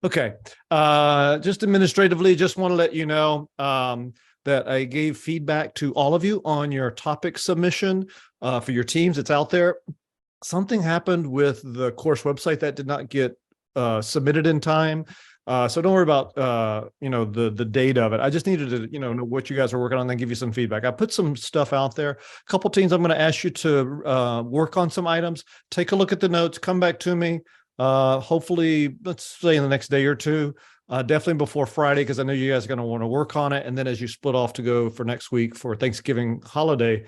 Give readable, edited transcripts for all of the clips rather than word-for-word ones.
Okay. Just administratively, just want to let you know that I gave feedback to all of you on your topic submission for your teams. It's out there. Something happened with the course website that did not get submitted in time. So don't worry about the date of it. I just needed to know what you guys are working on, then give you some feedback. I put some stuff out there. A couple teams, I'm going to ask you to work on some items. Take a look at the notes. Come back to me. Hopefully, let's say in the next day or two. Definitely before Friday, because I know you guys are going to want to work on it. And then as you split off to go for next week for Thanksgiving holiday,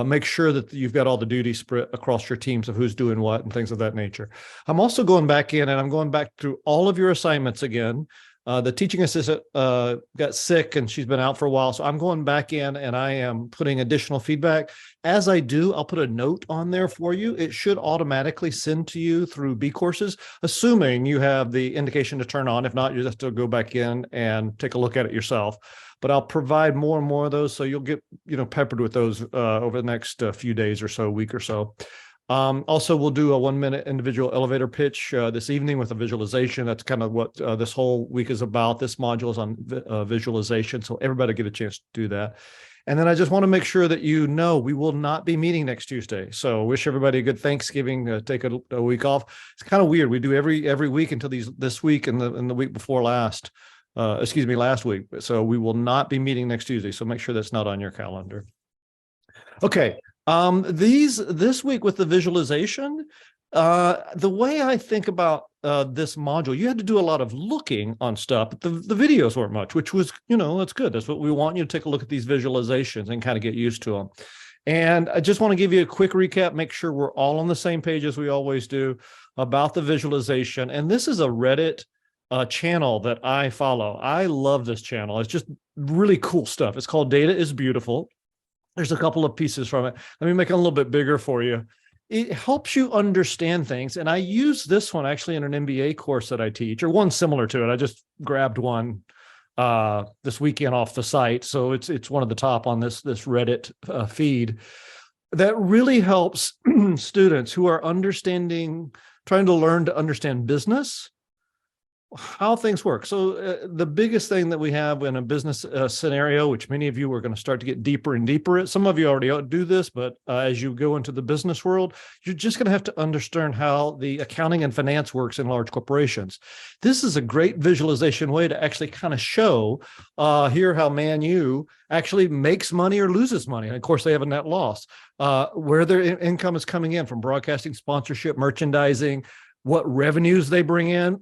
make sure that you've got all the duties spread across your teams of who's doing what and things of that nature. I'm also going back in and I'm going back through all of your assignments again. The teaching assistant got sick and she's been out for a while. So I'm going back in and I am putting additional feedback. As I do, I'll put a note on there for you. It should automatically send to you through B courses, assuming you have the indication to turn on. If not, you just have to go back in and take a look at it yourself. But I'll provide more and more of those. So you'll get, peppered with those over the next few days or so, week or so. Also, we'll do a 1-minute individual elevator pitch this evening with a visualization. That's kind of what this whole week is about. This module is on visualization, so everybody get a chance to do that. And then I just want to make sure that we will not be meeting next Tuesday. So wish everybody a good Thanksgiving. Take a week off. It's kind of weird. We do every week until this week and the week before last. Last week. So we will not be meeting next Tuesday. So make sure that's not on your calendar. Okay. This week with the visualization, the way I think about this module, you had to do a lot of looking on stuff, but the videos weren't much, which was, that's good. That's what we want you to take a look at these visualizations and kind of get used to them. And I just want to give you a quick recap, make sure we're all on the same page as we always do about the visualization. And this is a Reddit channel that I follow. I love this channel. It's just really cool stuff. It's called Data is Beautiful. There's a couple of pieces from it. Let me make it a little bit bigger for you. It helps you understand things. And I use this one actually in an MBA course that I teach, or one similar to it. I just grabbed one this weekend off the site. So it's one of the top on this Reddit feed that really helps students who are trying to learn to understand business, how things work. So the biggest thing that we have in a business scenario, which many of you are going to start to get deeper and deeper at, some of you already do this, but as you go into the business world, you're just going to have to understand how the accounting and finance works in large corporations. This is a great visualization way to actually kind of show here how Man U actually makes money or loses money. And of course, they have a net loss, where their income is coming in from broadcasting, sponsorship, merchandising, what revenues they bring in,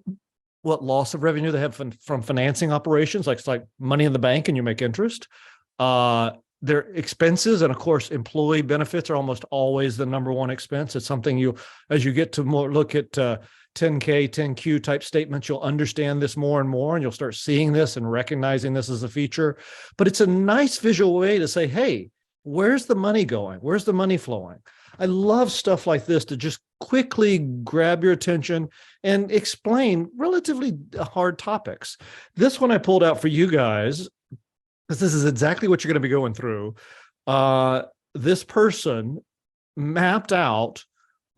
what loss of revenue they have from financing operations, like it's like money in the bank and you make interest. Their expenses, and of course, employee benefits are almost always the number one expense. It's something as you get to more look at 10K, 10Q type statements, you'll understand this more and more, and you'll start seeing this and recognizing this as a feature. But it's a nice visual way to say, hey, where's the money going? Where's the money flowing? I love stuff like this to just quickly grab your attention and explain relatively hard topics. This one I pulled out for you guys, because this is exactly what you're going to be going through. This person mapped out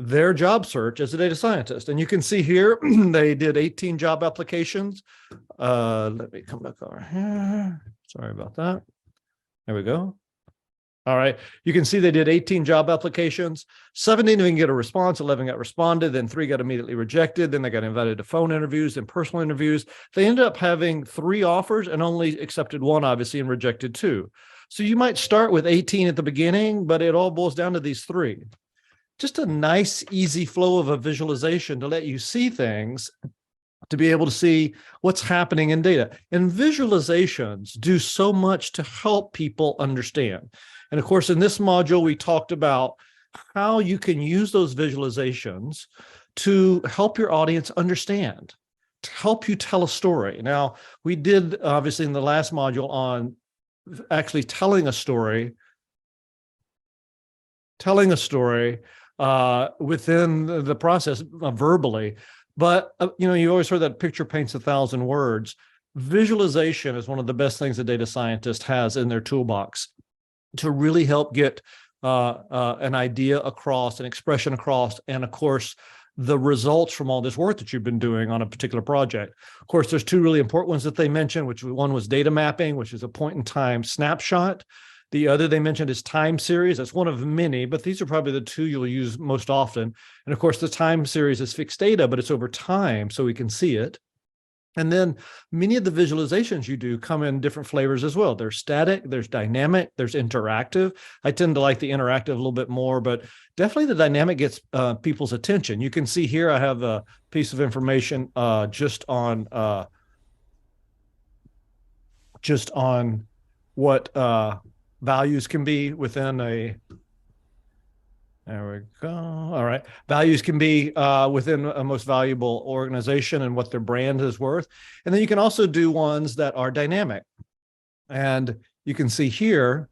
their job search as a data scientist. And you can see here, they did 18 job applications. Let me come back over here. Sorry about that. There we go. All right. You can see they did 18 job applications. 17 didn't get a response. 11 got responded. Then 3 got immediately rejected. Then they got invited to phone interviews and personal interviews. They ended up having 3 offers and only accepted 1, obviously, and rejected 2. So you might start with 18 at the beginning, but it all boils down to these 3. Just a nice, easy flow of a visualization to let you see things, to be able to see what's happening in data. And visualizations do so much to help people understand. And of course, in this module, we talked about how you can use those visualizations to help your audience understand, to help you tell a story. Now, we did, obviously, in the last module on actually telling a story within the process verbally. But, you always heard that picture paints 1,000 words. Visualization is one of the best things a data scientist has in their toolbox to really help get an idea across, an expression across, and of course, the results from all this work that you've been doing on a particular project. Of course, there's two really important ones that they mentioned, which one was data mapping, which is a point in time snapshot. The other they mentioned is time series. That's one of many, but these are probably the two you'll use most often. And of course, the time series is fixed data, but it's over time, so we can see it. And then many of the visualizations you do come in different flavors as well. There's static, there's dynamic, there's interactive. I tend to like the interactive a little bit more, but definitely the dynamic gets people's attention. You can see here I have a piece of information just on what values can be within a. There we go. All right. Values can be within a most valuable organization and what their brand is worth. And then you can also do ones that are dynamic. And you can see here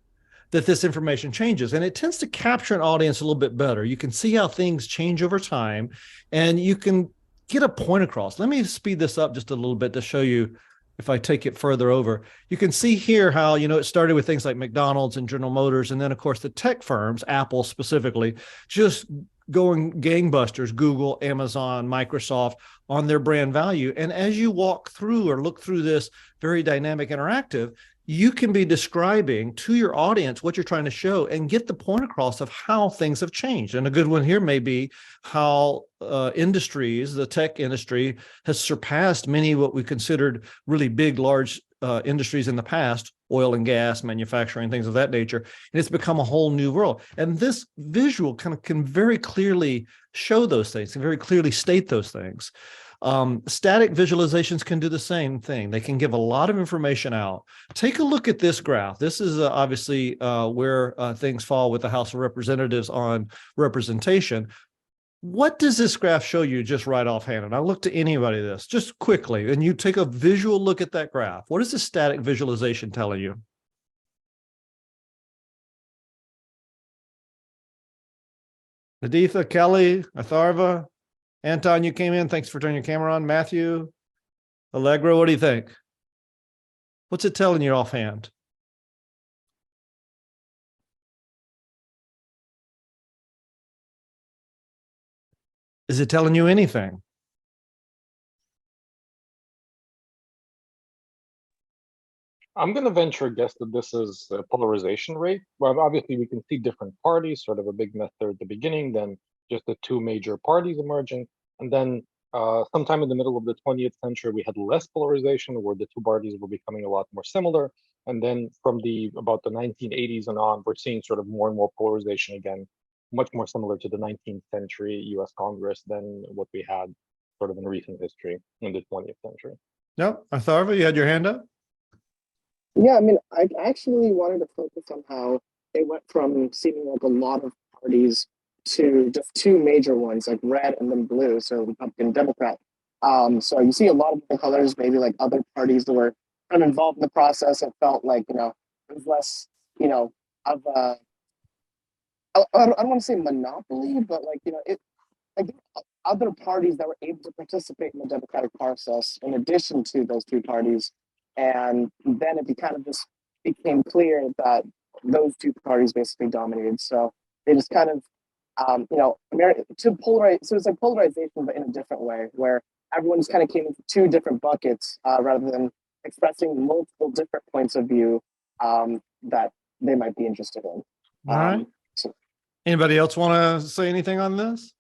that this information changes, and it tends to capture an audience a little bit better. You can see how things change over time, and you can get a point across. Let me speed this up just a little bit to show you. If I take it further over, you can see here how, it started with things like McDonald's and General Motors. And then, of course, the tech firms, Apple specifically, just going gangbusters, Google, Amazon, Microsoft, on their brand value. And as you walk through or look through this very dynamic interactive, you can be describing to your audience what you're trying to show and get the point across of how things have changed. And a good one here may be how industries, the tech industry, has surpassed many what we considered really big, large industries in the past, oil and gas, manufacturing, things of that nature. And it's become a whole new world. And this visual kind of can very clearly show those things and very clearly state those things. Static visualizations can do the same thing. They can give a lot of information out. Take a look at this graph. This is obviously where things fall with the House of Representatives on representation. What does this graph show you just right offhand? And I'll look to anybody this just quickly, and you take a visual look at that graph. What is the static visualization telling you? Aditha, Kelly, Atharva, Anton, you came in. Thanks for turning your camera on. Matthew, Allegra, what do you think? What's it telling you offhand? Is it telling you anything? I'm going to venture a guess that this is a polarization rate. Well, obviously, we can see different parties, sort of a big mess there at the beginning, then just the two major parties emerging. And then sometime in the middle of the 20th century, we had less polarization, where the two parties were becoming a lot more similar. And then from about the 1980s and on, we're seeing sort of more and more polarization again, much more similar to the 19th century US Congress than what we had sort of in recent history in the 20th century. No, Atharva, you had your hand up? Yeah, I mean, I actually wanted to focus on how it went from seeming like a lot of parties to just two major ones, like red and then blue, so Republican, Democrat. So you see a lot of different colors, maybe like other parties that were kind of involved in the process. It felt like, it was less, of a, I don't want to say monopoly, but like, like other parties that were able to participate in the democratic process in addition to those two parties. And then it kind of just became clear that those two parties basically dominated. So they just kind of, to polarize. So it's like polarization, but in a different way, where everyone just kind of came into two different buckets rather than expressing multiple different points of view that they might be interested in. All right. So, anybody else want to say anything on this?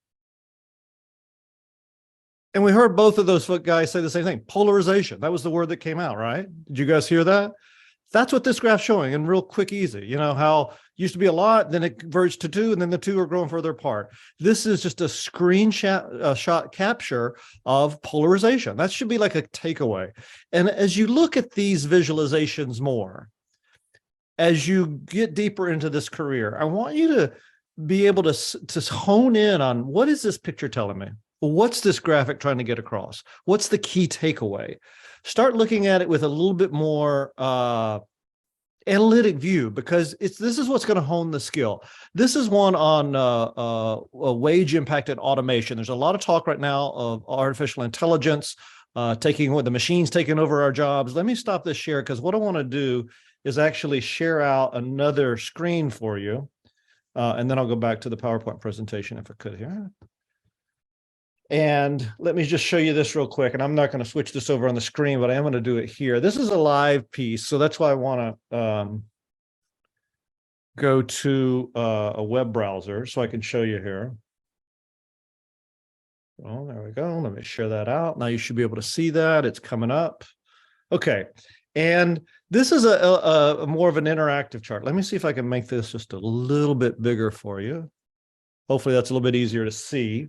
And we heard both of those guys say the same thing. Polarization. That was the word that came out, right? Did you guys hear that? That's what this graph's showing in real quick, easy. How it used to be a lot, then it converged to two, and then the two are growing further apart. This is just a screenshot shot capture of polarization. That should be like a takeaway. And as you look at these visualizations more, as you get deeper into this career, I want you to be able to hone in on, what is this picture telling me? What's this graphic trying to get across? What's the key takeaway? Start looking at it with a little bit more analytic view, because this is what's going to hone the skill. This is one on wage impacted automation. There's a lot of talk right now of artificial intelligence the machines taking over our jobs. Let me stop this share, because what I want to do is actually share out another screen for you. And then I'll go back to the PowerPoint presentation if I could here. And let me just show you this real quick. And I'm not going to switch this over on the screen, but I am going to do it here. This is a live piece. So that's why I want to go to a web browser so I can show you here. Oh, there we go. Let me share that out. Now you should be able to see that. It's coming up. Okay. And this is a more of an interactive chart. Let me see if I can make this just a little bit bigger for you. Hopefully that's a little bit easier to see.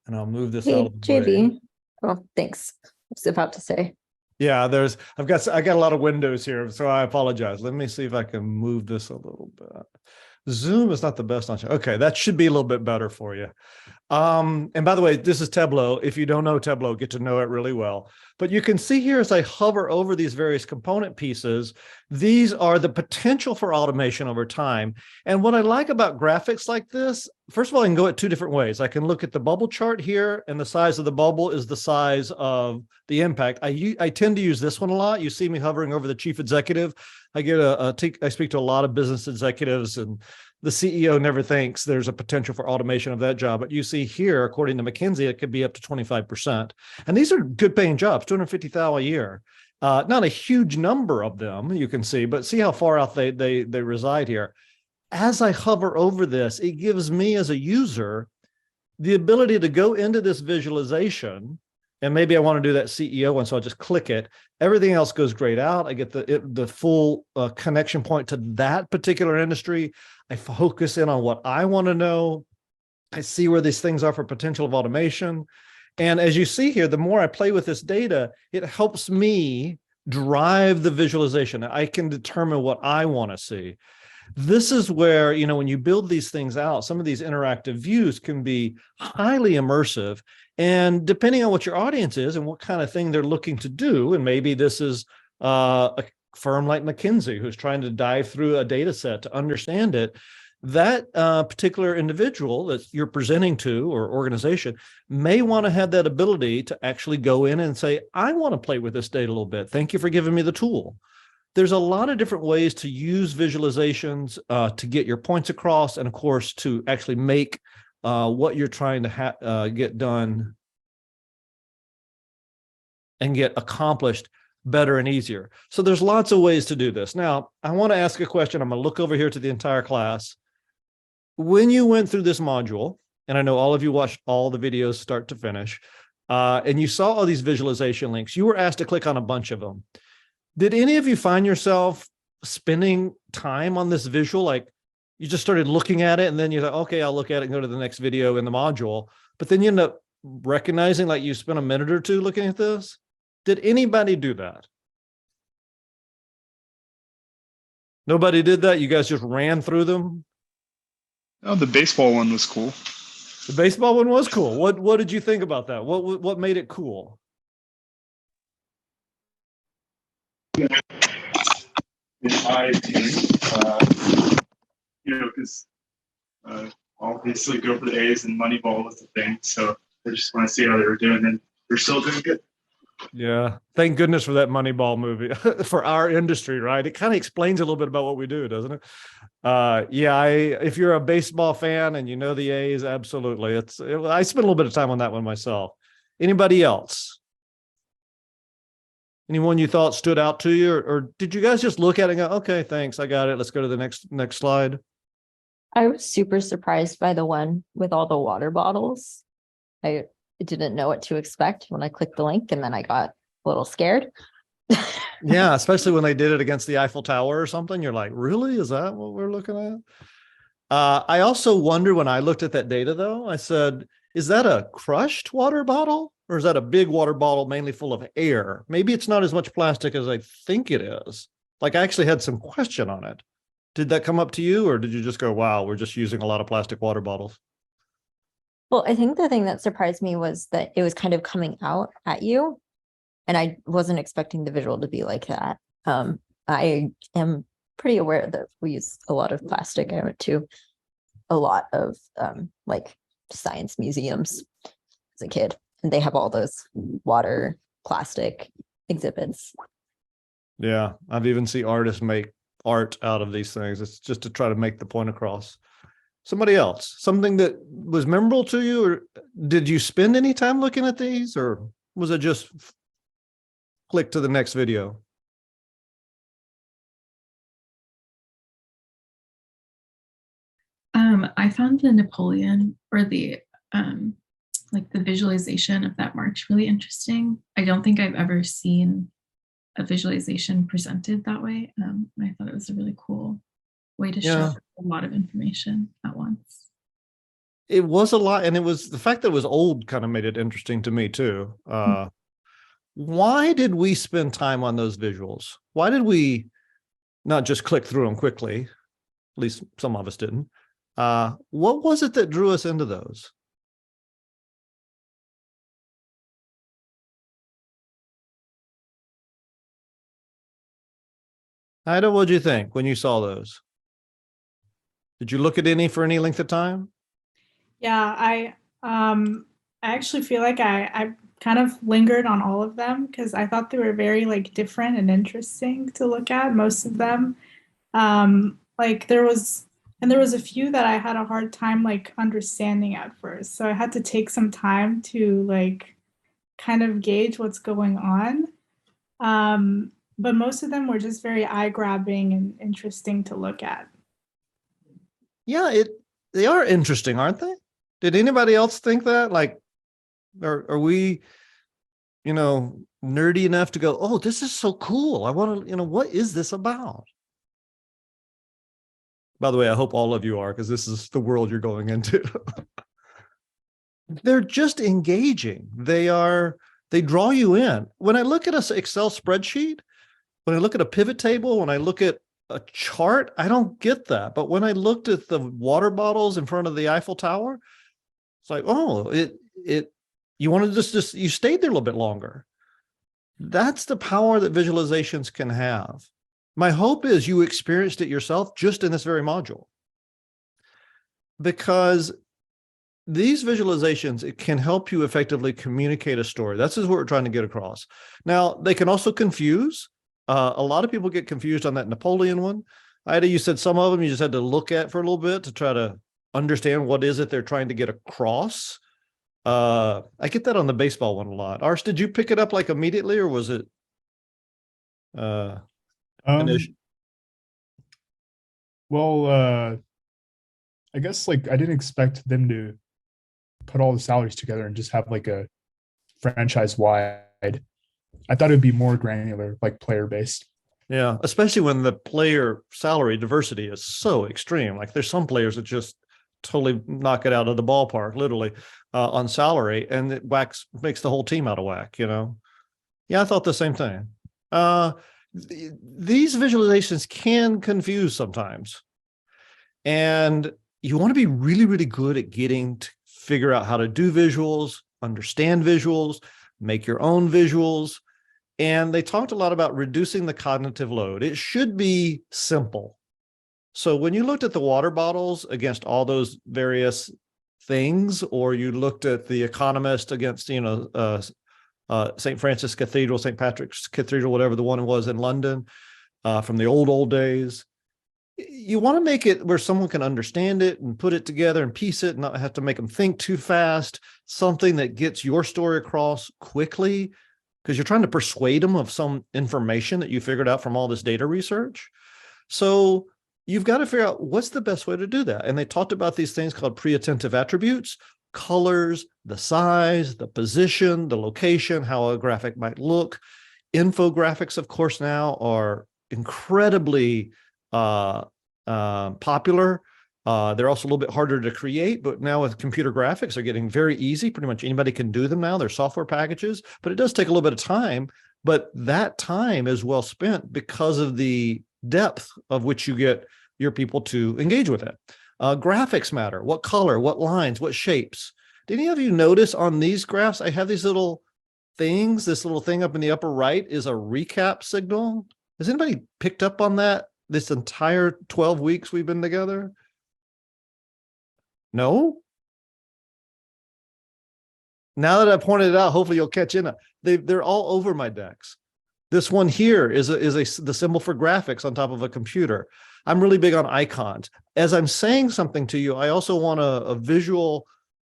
And I'll move this out of the way. JB. Oh, thanks. I was about to say. Yeah, I got a lot of windows here, so I apologize. Let me see if I can move this a little bit. Zoom is not the best on. Okay, that should be a little bit better for you. And by the way, this is Tableau. If you don't know Tableau, get to know it really well. But you can see here as I hover over these various component pieces, these are the potential for automation over time. And what I like about graphics like this, first of all, I can go at two different ways. I can look at the bubble chart here, and the size of the bubble is the size of the impact. I tend to use this one a lot. You see me hovering over the chief executive. I speak to a lot of business executives, and the CEO never thinks there's a potential for automation of that job. But you see here, according to McKinsey, it could be up to 25%. And these are good paying jobs, $250,000 a year. Not a huge number of them, you can see, but see how far out they reside here. As I hover over this, it gives me as a user the ability to go into this visualization. And maybe I want to do that CEO one, so I'll just click it. Everything else goes grayed out. I get the full connection point to that particular industry. I focus in on what I want to know. I see where these things are for potential of automation. And as you see here, the more I play with this data, it helps me drive the visualization. I can determine what I want to see. This is where, when you build these things out, some of these interactive views can be highly immersive. And depending on what your audience is and what kind of thing they're looking to do, and maybe this is a firm like McKinsey who's trying to dive through a data set to understand it, that particular individual that you're presenting to or organization may want to have that ability to actually go in and say, I want to play with this data a little bit. Thank you for giving me the tool. There's a lot of different ways to use visualizations to get your points across, and of course, to actually make what you're trying to get done and get accomplished better and easier. So there's lots of ways to do this. Now, I want to ask a question. I'm going to look over here to the entire class. When you went through this module, and I know all of you watched all the videos start to finish, and you saw all these visualization links, you were asked to click on a bunch of them. Did any of you find yourself spending time on this visual? Like you just started looking at it and then you thought, okay, I'll look at it and go to the next video in the module. But then you end up recognizing like you spent a minute or two looking at this. Did anybody do that? Nobody did that? You guys just ran through them? Oh, the baseball one was cool. The baseball one was cool. What did you think about that? What made it cool? In my opinion, because obviously go for the A's and Moneyball was the thing. So I just want to see how they were doing, and they're still doing good. Yeah, thank goodness for that Moneyball movie for our industry, right? It kind of explains a little bit about what we do, doesn't it? Yeah, if you're a baseball fan and you know the A's, absolutely. I spent a little bit of time on that one myself. Anybody else? Anyone you thought stood out to you, or did you guys just look at it and go, okay, thanks, I got it. Let's go to the next slide. I was super surprised by the one with all the water bottles. I didn't know what to expect when I clicked the link, and then I got a little scared. Yeah, especially when they did it against the Eiffel Tower or something. You're like, really? Is that what we're looking at? I also wonder when I looked at that data, though, I said, is that a crushed water bottle? Or is that a big water bottle mainly full of air? Maybe it's not as much plastic as I think it is. Like I actually had some question on it. Did that come up to you, or did you just go, wow, we're just using a lot of plastic water bottles? Well, I think the thing that surprised me was that it was kind of coming out at you, and I wasn't expecting the visual to be like that. I am pretty aware that we use a lot of plastic. I went to a lot of like science museums as a kid, and they have all those water plastic exhibits. Yeah, I've even seen artists make art out of these things. It's just to try to make the point across. Somebody else, something that was memorable to you, or did you spend any time looking at these, or was it just click to the next video? I found the Napoleon or the like the visualization of that march really interesting. I don't think I've ever seen a visualization presented that way. I thought it was a really cool way to show a lot of information at once. It was a lot, and it was the fact that it was old kind of made it interesting to me too. Why did we spend time on those visuals? Why did we not just click through them quickly? At least some of us didn't. What was it that drew us into those? Ida, what did you think when you saw those? Did you look at any for any length of time? Yeah, I actually feel like I kind of lingered on all of them because I thought they were very like different and interesting to look at, most of them. Like there was a few that I had a hard time like understanding at first. So I had to take some time to like kind of gauge what's going on. But most of them were just very eye-grabbing and interesting to look at. Yeah, they are interesting, aren't they? Did anybody else think that? Like, are we, nerdy enough to go, oh, this is so cool. I want to, what is this about? By the way, I hope all of you are, because this is the world you're going into. They're just engaging. They draw you in. When I look at an Excel spreadsheet, when I look at a pivot table, when I look at a chart, I don't get that. But when I looked at the water bottles in front of the Eiffel Tower, it's like, oh, you wanted to just you stayed there a little bit longer. That's the power that visualizations can have. My hope is you experienced it yourself just in this very module. Because these visualizations, it can help you effectively communicate a story. That's what we're trying to get across. Now, they can also confuse. A lot of people get confused on that Napoleon one. Ida, you said some of them you just had to look at for a little bit to try to understand what is it they're trying to get across. I get that on the baseball one a lot. Ars, did you pick it up like immediately, or was it well, I guess like I didn't expect them to put all the salaries together and just have like a franchise wide. I thought it would be more granular, like player based. Yeah, especially when the player salary diversity is so extreme. Like there's some players that just totally knock it out of the ballpark, literally, on salary, and it makes the whole team out of whack, Yeah, I thought the same thing. These visualizations can confuse sometimes. And you want to be really, really good at getting to figure out how to do visuals, understand visuals, make your own visuals. And they talked a lot about reducing the cognitive load. It should be simple. So when you looked at the water bottles against all those various things, or you looked at the Economist against, St. Francis Cathedral, St. Patrick's Cathedral, whatever the one was in London from the old days, you want to make it where someone can understand it and put it together and piece it and not have to make them think too fast, something that gets your story across quickly, because you're trying to persuade them of some information that you figured out from all this data research. So you've got to figure out what's the best way to do that. And they talked about these things called pre-attentive attributes, colors, the size, the position, the location, how a graphic might look. Infographics, of course, now are incredibly popular. They're also a little bit harder to create, but now with computer graphics, they're getting very easy. Pretty much anybody can do them now. They're software packages, but it does take a little bit of time. But that time is well spent because of the depth of which you get your people to engage with it. Graphics matter. What color, what lines, what shapes. Did any of you notice on these graphs, I have these little things, this little thing up in the upper right is a recap signal. Has anybody picked up on that this entire 12 weeks we've been together? No? Now that I pointed it out, hopefully you'll catch in. They're all over my decks. This one here is the symbol for graphics on top of a computer. I'm really big on icons. As I'm saying something to you, I also want a visual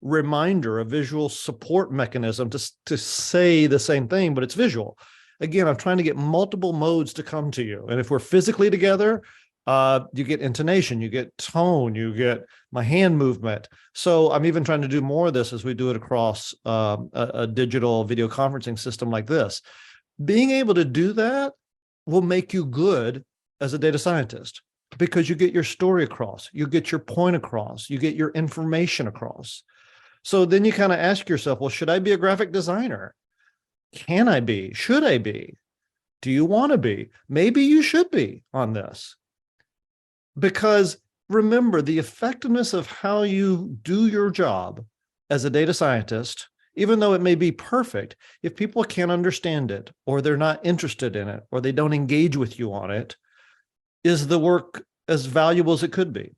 reminder, a visual support mechanism to say the same thing, but it's visual. Again, I'm trying to get multiple modes to come to you. And if we're physically together, you get intonation, you get tone, you get my hand movement. So I'm even trying to do more of this as we do it across a digital video conferencing system like this. Being able to do that will make you good as a data scientist, because you get your story across, you get your point across, you get your information across. So then you kind of ask yourself, well, should I be a graphic designer? Can I be? Should I be? Do you want to be? Maybe you should be on this. Because remember, the effectiveness of how you do your job as a data scientist, even though it may be perfect, if people can't understand it, or they're not interested in it, or they don't engage with you on it, is the work as valuable as it could be?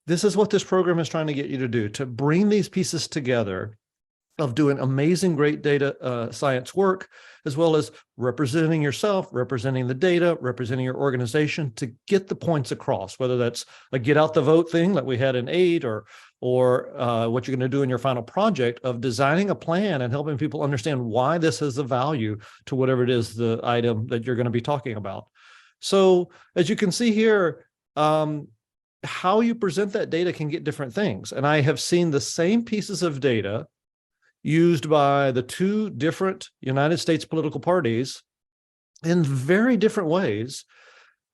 This is what this program is trying to get you to do, to bring these pieces together of doing amazing, great data science work, as well as representing yourself, representing the data, representing your organization to get the points across, whether that's a get out the vote thing that we had in AID, or what you're going to do in your final project of designing a plan and helping people understand why this has a value to whatever it is, the item that you're going to be talking about. So as you can see here, how you present that data can get different things. And I have seen the same pieces of data used by the two different United States political parties in very different ways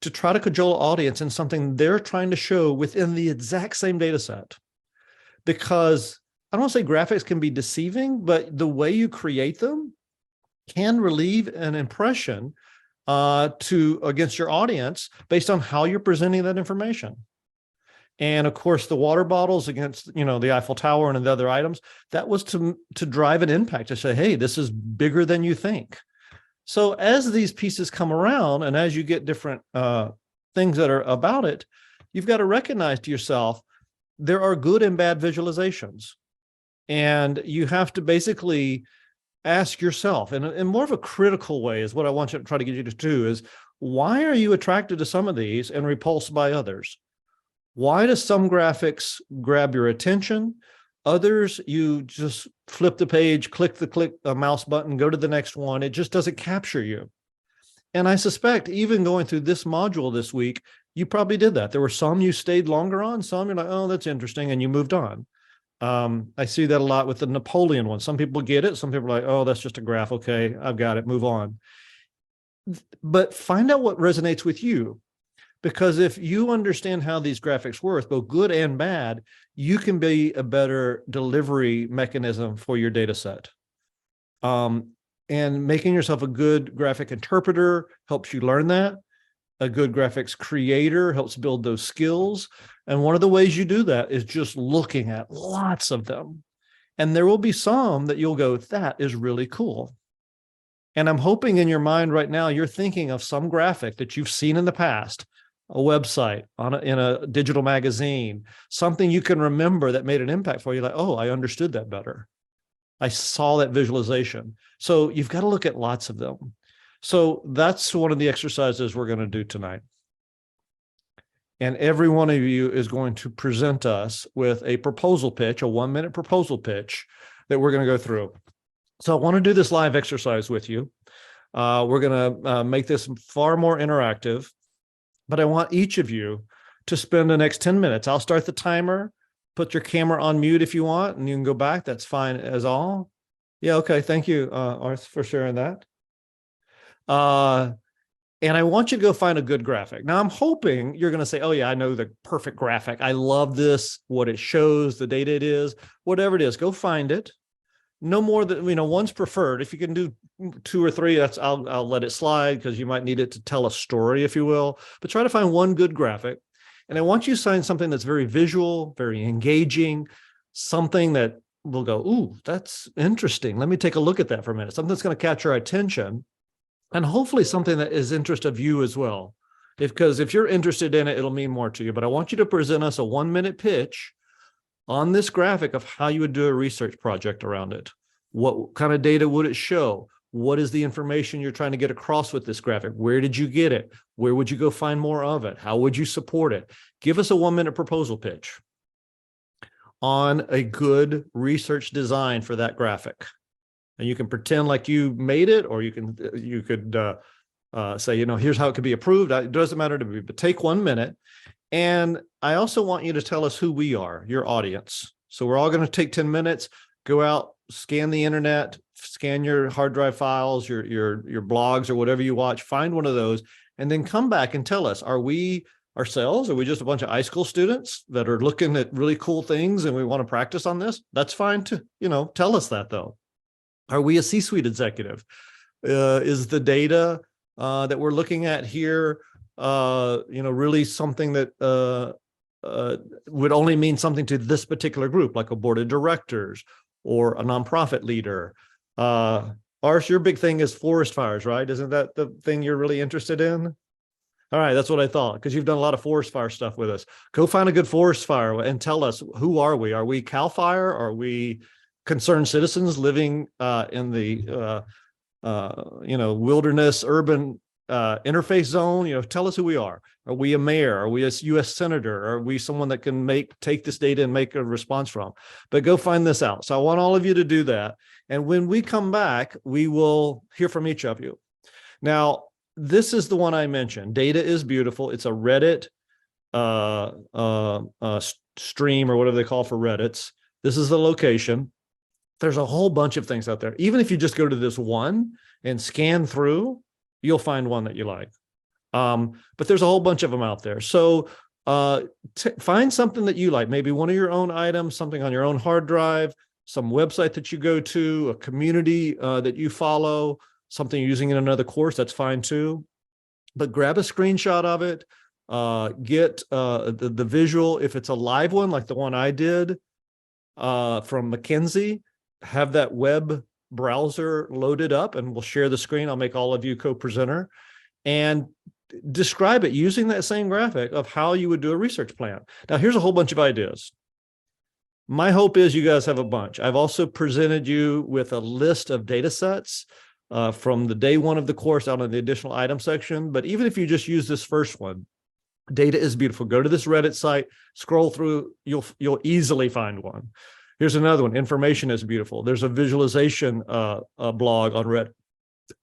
to try to cajole an audience in something they're trying to show within the exact same data set. Because I don't want to say graphics can be deceiving, but the way you create them can relieve an impression against your audience based on how you're presenting that information. And of course, the water bottles against, the Eiffel Tower and the other items, that was to drive an impact, to say, hey, this is bigger than you think. So as these pieces come around, and as you get different things that are about it, you've got to recognize to yourself, there are good and bad visualizations. And you have to basically ask yourself, and in more of a critical way is what I want you to try to get you to do, is why are you attracted to some of these and repulsed by others? Why does some graphics grab your attention? Others, you just flip the page, click the mouse button, go to the next one. It just doesn't capture you. And I suspect even going through this module this week, you probably did that. There were some you stayed longer on, some you're like, oh, that's interesting, and you moved on. I see that a lot with the Napoleon one. Some people get it. Some people are like, oh, that's just a graph. Okay, I've got it, move on. But find out what resonates with you. Because if you understand how these graphics work, both good and bad, you can be a better delivery mechanism for your data set. And making yourself a good graphic interpreter helps you learn that. A good graphics creator helps build those skills. And one of the ways you do that is just looking at lots of them. And there will be some that you'll go, that is really cool. And I'm hoping in your mind right now, you're thinking of some graphic that you've seen in the past, a website, in a digital magazine, something you can remember that made an impact for you. Like, oh, I understood that better. I saw that visualization. So you've got to look at lots of them. So that's one of the exercises we're going to do tonight. And every one of you is going to present us with a proposal pitch, a 1-minute proposal pitch that we're going to go through. So I want to do this live exercise with you. We're going to make this far more interactive. But I want each of you to spend the next 10 minutes. I'll start the timer. Put your camera on mute if you want, and you can go back. That's fine as all. Yeah, okay. Thank you, Arth, for sharing that. And I want you to go find a good graphic. Now, I'm hoping you're going to say, oh, yeah, I know the perfect graphic. I love this, what it shows, the data it is, whatever it is. Go find it. No more than, one's preferred. If you can do 2 or 3, I'll let it slide, because you might need it to tell a story, if you will. But try to find one good graphic. And I want you to find something that's very visual, very engaging, something that will go, ooh, that's interesting. Let me take a look at that for a minute. Something that's going to catch our attention, and hopefully something that is interest of you as well. Because if you're interested in it, it'll mean more to you. But I want you to present us a 1-minute pitch on this graphic of how you would do a research project around it. What kind of data would it show? What is the information you're trying to get across with this graphic? Where did you get it? Where would you go find more of it? How would you support it? Give us a 1-minute proposal pitch. on a good research design for that graphic. And you can pretend like you made it, or you could say, you know, here's how it could be approved. It doesn't matter to me, but take 1 minute. And I also want you to tell us who we are, your audience. So we're all going to take 10 minutes, go out, scan the internet, scan your hard drive files, your blogs or whatever you watch, find one of those, and then come back and tell us, are we ourselves? Are we just a bunch of iSchool students that are looking at really cool things and we want to practice on this? That's fine too. You know, tell us that though. Are we a C-suite executive? Is the data that we're looking at here, you know, really something that would only mean something to this particular group, like a board of directors or a nonprofit leader? Ars, your big thing is forest fires, right? Isn't that the thing you're really interested in? All right, that's what I thought, because you've done a lot of forest fire stuff with us. Go find a good forest fire and tell us, who are we? Are we CAL FIRE? Are we concerned citizens living in the you know, wilderness urban interface zone? You know, tell us who we are. Are we a mayor? Are we a U.S. senator? Are we someone that can take this data and make a response from? But go find this out. So I want all of you to do that. And when we come back, we will hear from each of you. Now, this is the one I mentioned. Data is beautiful. It's a Reddit stream, or whatever they call for Reddits. This is the location. There's a whole bunch of things out there. Even if you just go to this one and scan through, you'll find one that you like. But there's a whole bunch of them out there. So find something that you like, maybe one of your own items, something on your own hard drive, some website that you go to, a community that you follow, something you're using in another course, that's fine too. But grab a screenshot of it, get the visual. If it's a live one, like the one I did from Mackenzie, have that web browser loaded up, and we'll share the screen. I'll make all of you co-presenter, and describe it using that same graphic of how you would do a research plan. Now, here's a whole bunch of ideas. My hope is you guys have a bunch. I've also presented you with a list of data sets from the day one of the course out in the additional item section. But even if you just use this first one, data is beautiful. Go to this Reddit site, scroll through, you'll easily find one. Here's another one. Information is beautiful. There's a visualization blog on Reddit.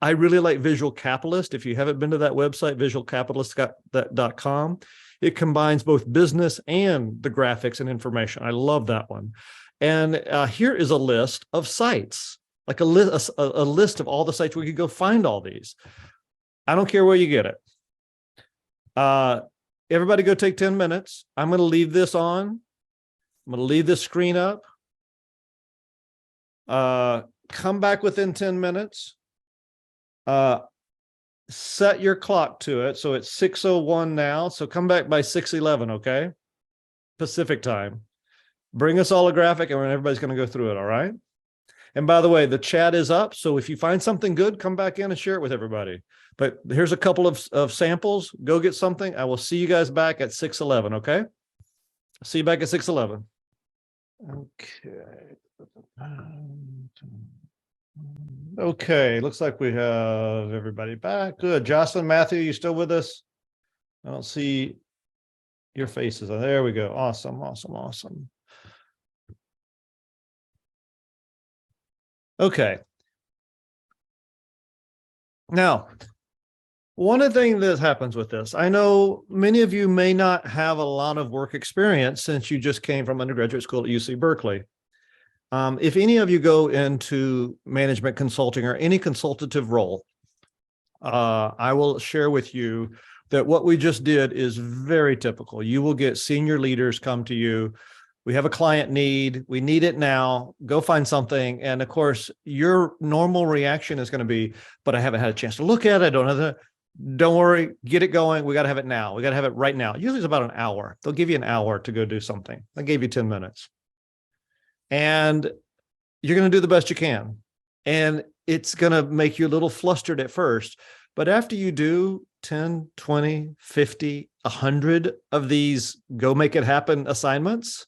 I really like Visual Capitalist. If you haven't been to that website, visualcapitalist.com, it combines both business and the graphics and information. I love that one. And here is a list of sites, like a list of all the sites where you could go find all these. I don't care where you get it. Everybody go take 10 minutes. I'm going to leave this on. I'm going to leave this screen up. Come back within 10 minutes. Set your clock to it. So it's 6:01 now. So come back by 6:11, okay? Pacific time. Bring us all a graphic, and everybody's going to go through it, all right? And by the way, the chat is up. So if you find something good, come back in and share it with everybody. But here's a couple of samples. Go get something. I will see you guys back at 6:11, okay? See you back at 6:11. Okay. Okay, looks like we have everybody back. Good. Jocelyn, Matthew, you still with us? I don't see your faces. Oh, there we go. Awesome, awesome, awesome. Okay. Now, one of the things that happens with this, I know many of you may not have a lot of work experience since you just came from undergraduate school at UC Berkeley. If any of you go into management consulting or any consultative role, I will share with you that what we just did is very typical. You will get senior leaders come to you. We have a client need. We need it now. Go find something. And of course, your normal reaction is going to be, but I haven't had a chance to look at it. I don't have the, don't worry, get it going. We got to have it now. We got to have it right now. Usually it's about an hour. They'll give you an hour to go do something. I gave you 10 minutes. And you're going to do the best you can. And it's going to make you a little flustered at first. But after you do 10, 20, 50, 100 of these go make it happen assignments,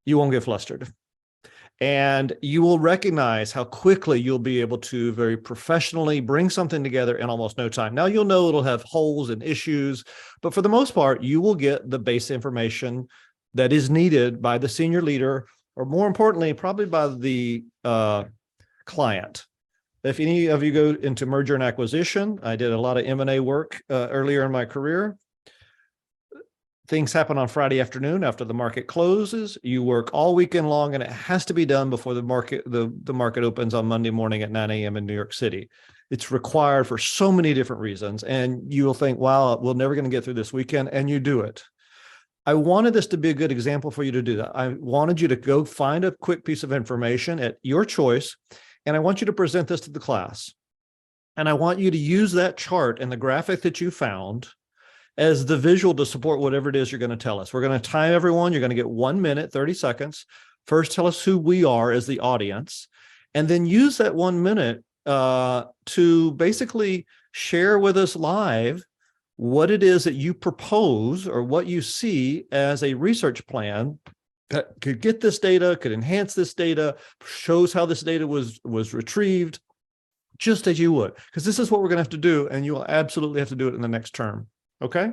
you won't get flustered. And you will recognize how quickly you'll be able to very professionally bring something together in almost no time. Now, you'll know it'll have holes and issues, but for the most part, you will get the base information that is needed by the senior leader or more importantly, probably by the client. If any of you go into merger and acquisition, I did a lot of M&A work earlier in my career. Things happen on Friday afternoon after the market closes. You work all weekend long, and it has to be done before the market opens on Monday morning at 9 a.m. in New York City. It's required for so many different reasons, and you'll think, wow, we're never going to get through this weekend, and you do it. I wanted this to be a good example for you to do that. I wanted you to go find a quick piece of information at your choice, and I want you to present this to the class. And I want you to use that chart and the graphic that you found as the visual to support whatever it is you're going to tell us. We're going to time everyone. You're going to get 1 minute, 30 seconds. First, tell us who we are as the audience, and then use that 1 minute to basically share with us live what it is that you propose or what you see as a research plan that could get this data, could enhance this data, shows how this data was retrieved, just as you would, because this is what we're going to have to do, and you will absolutely have to do it in the next term. Okay.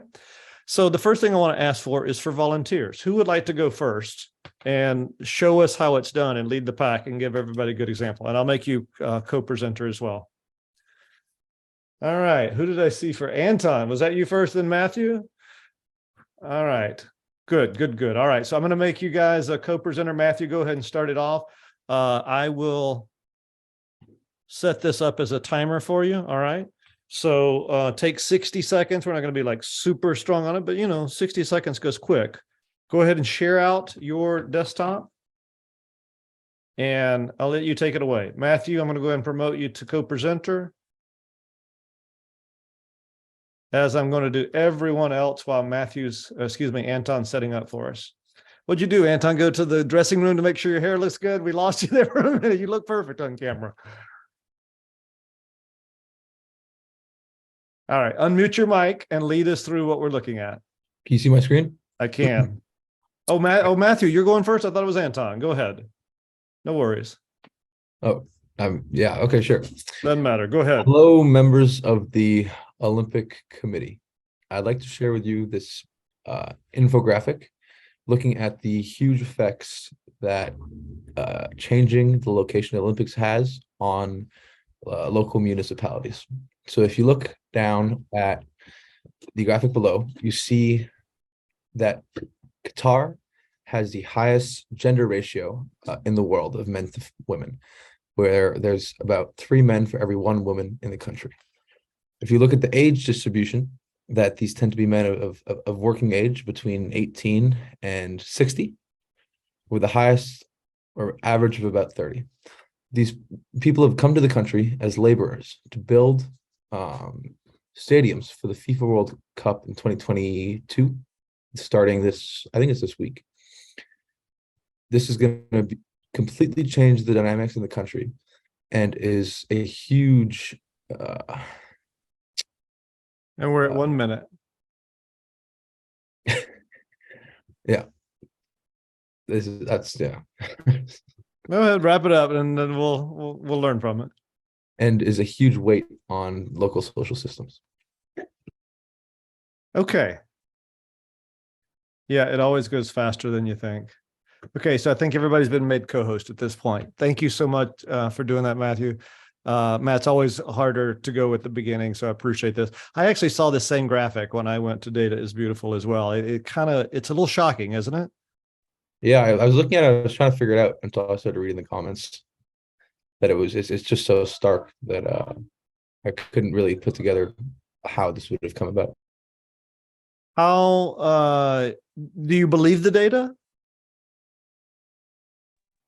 So the first thing I want to ask for is for volunteers. Who would like to go first and show us how it's done and lead the pack and give everybody a good example? And I'll make you co-presenter as well. All right. Who did I see for Anton? Was that you first, then Matthew? All right. Good, good, good. All right. So I'm going to make you guys a co-presenter. Matthew, go ahead and start it off. I will set this up as a timer for you. All right. So take 60 seconds. We're not going to be like super strong on it, but 60 seconds goes quick. Go ahead and share out your desktop, and I'll let you take it away. Matthew, I'm going to go ahead and promote you to co-presenter, as I'm going to do everyone else while Anton's setting up for us. What'd you do, Anton? Go to the dressing room to make sure your hair looks good? We lost you there for a minute. You look perfect on camera. All right, unmute your mic and lead us through what we're looking at. Can you see my screen? I can. Oh, Matthew, you're going first? I thought it was Anton. Go ahead. No worries. Oh, yeah, okay, sure. Doesn't matter. Go ahead. Hello, members of the Olympic Committee. I'd like to share with you this infographic looking at the huge effects that changing the location of the Olympics has on local municipalities. So if you look down at the graphic below, you see that Qatar has the highest gender ratio in the world of men to women, where there's about 3 men for every 1 woman in the country. If you look at the age distribution, that these tend to be men of working age between 18 and 60, with the highest or average of about 30. These people have come to the country as laborers to build stadiums for the FIFA World Cup in 2022, starting this, I think it's this week. This is going to completely change the dynamics in the country and is a huge... and we're at 1 minute. Yeah. Yeah. Go ahead, wrap it up, and then we'll learn from it. And is a huge weight on local social systems. Okay. Yeah, it always goes faster than you think. Okay, so I think everybody's been made co-host at this point. Thank you so much for doing that, Matthew. Matt's always harder to go at the beginning, so I appreciate this. I actually saw the same graphic when I went to Data is Beautiful as well. It's a little shocking, isn't it? Yeah, I was looking at it, I was trying to figure it out until I started reading the comments. That it's just so stark that I couldn't really put together how this would have come about. How do you believe the data?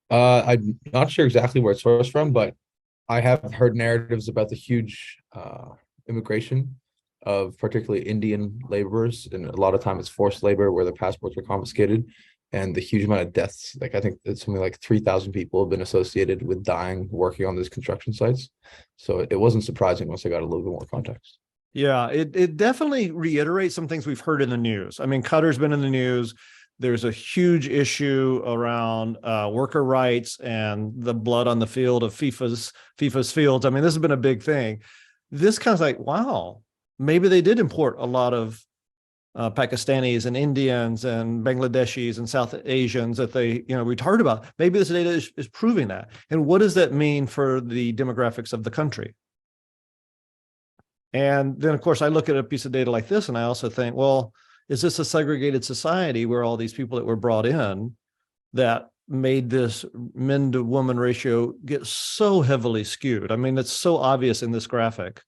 I'm not sure exactly where it's sourced from, but I have heard narratives about the huge immigration of particularly Indian laborers, and a lot of time it's forced labor where their passports were confiscated, and the huge amount of deaths. Like I think it's something like 3,000 people have been associated with dying working on these construction sites. So it wasn't surprising once I got a little bit more context. Yeah, it definitely reiterates some things we've heard in the news. I mean, Qatar's been in the news. There's a huge issue around worker rights and the blood on the field of FIFA's fields. I mean, this has been a big thing. This kind of like, wow, maybe they did import a lot of Pakistanis and Indians and Bangladeshis and South Asians that they, we'd heard about. Maybe this data is proving that. And what does that mean for the demographics of the country? And then, of course, I look at a piece of data like this and I also think, well, is this a segregated society where all these people that were brought in that made this men to woman ratio get so heavily skewed? I mean, it's so obvious in this graphic.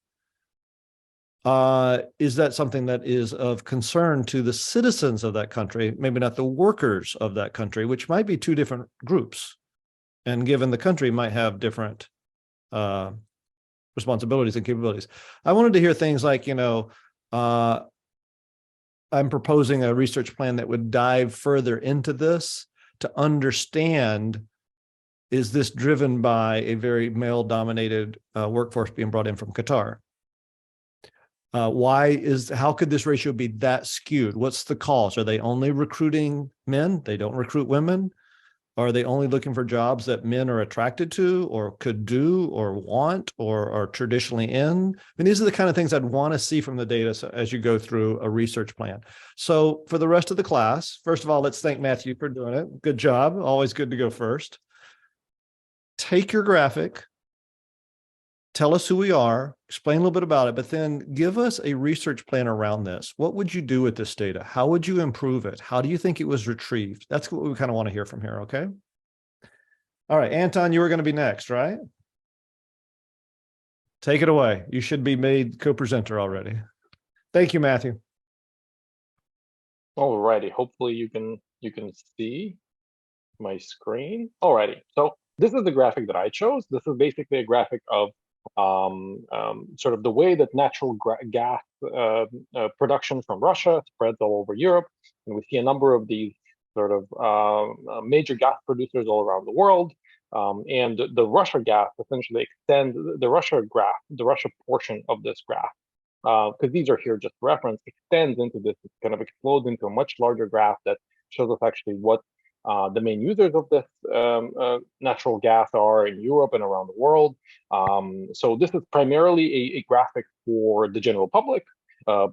Is that something that is of concern to the citizens of that country, maybe not the workers of that country, which might be two different groups, and given the country might have different responsibilities and capabilities. I wanted to hear things like, I'm proposing a research plan that would dive further into this to understand, is this driven by a very male-dominated workforce being brought in from Qatar? How could this ratio be that skewed? What's the cause? Are they only recruiting men? They don't recruit women? Are they only looking for jobs that men are attracted to or could do or want or are traditionally in? I mean, these are the kind of things I'd want to see from the data as you go through a research plan. So for the rest of the class, first of all, let's thank Matthew for doing it. Good job. Always good to go first. Take your graphic, tell us who we are, explain a little bit about it, but then give us a research plan around this. What would you do with this data? How would you improve it? How do you think it was retrieved? That's what we kind of want to hear from here, okay? All right, Anton, you were going to be next, right? Take it away. You should be made co-presenter already. Thank you, Matthew. Alrighty, hopefully you can see my screen. Alrighty, so this is the graphic that I chose. This is basically a graphic of sort of the way that natural gas production from Russia spreads all over Europe. And we see a number of these sort of major gas producers all around the world. And the Russia gas essentially extends the Russia graph, the Russia portion of this graph, because these are here just reference, extends into this, it kind of explodes into a much larger graph that shows us actually what the main users of this natural gas are in Europe and around the world. So this is primarily a graphic for the general public,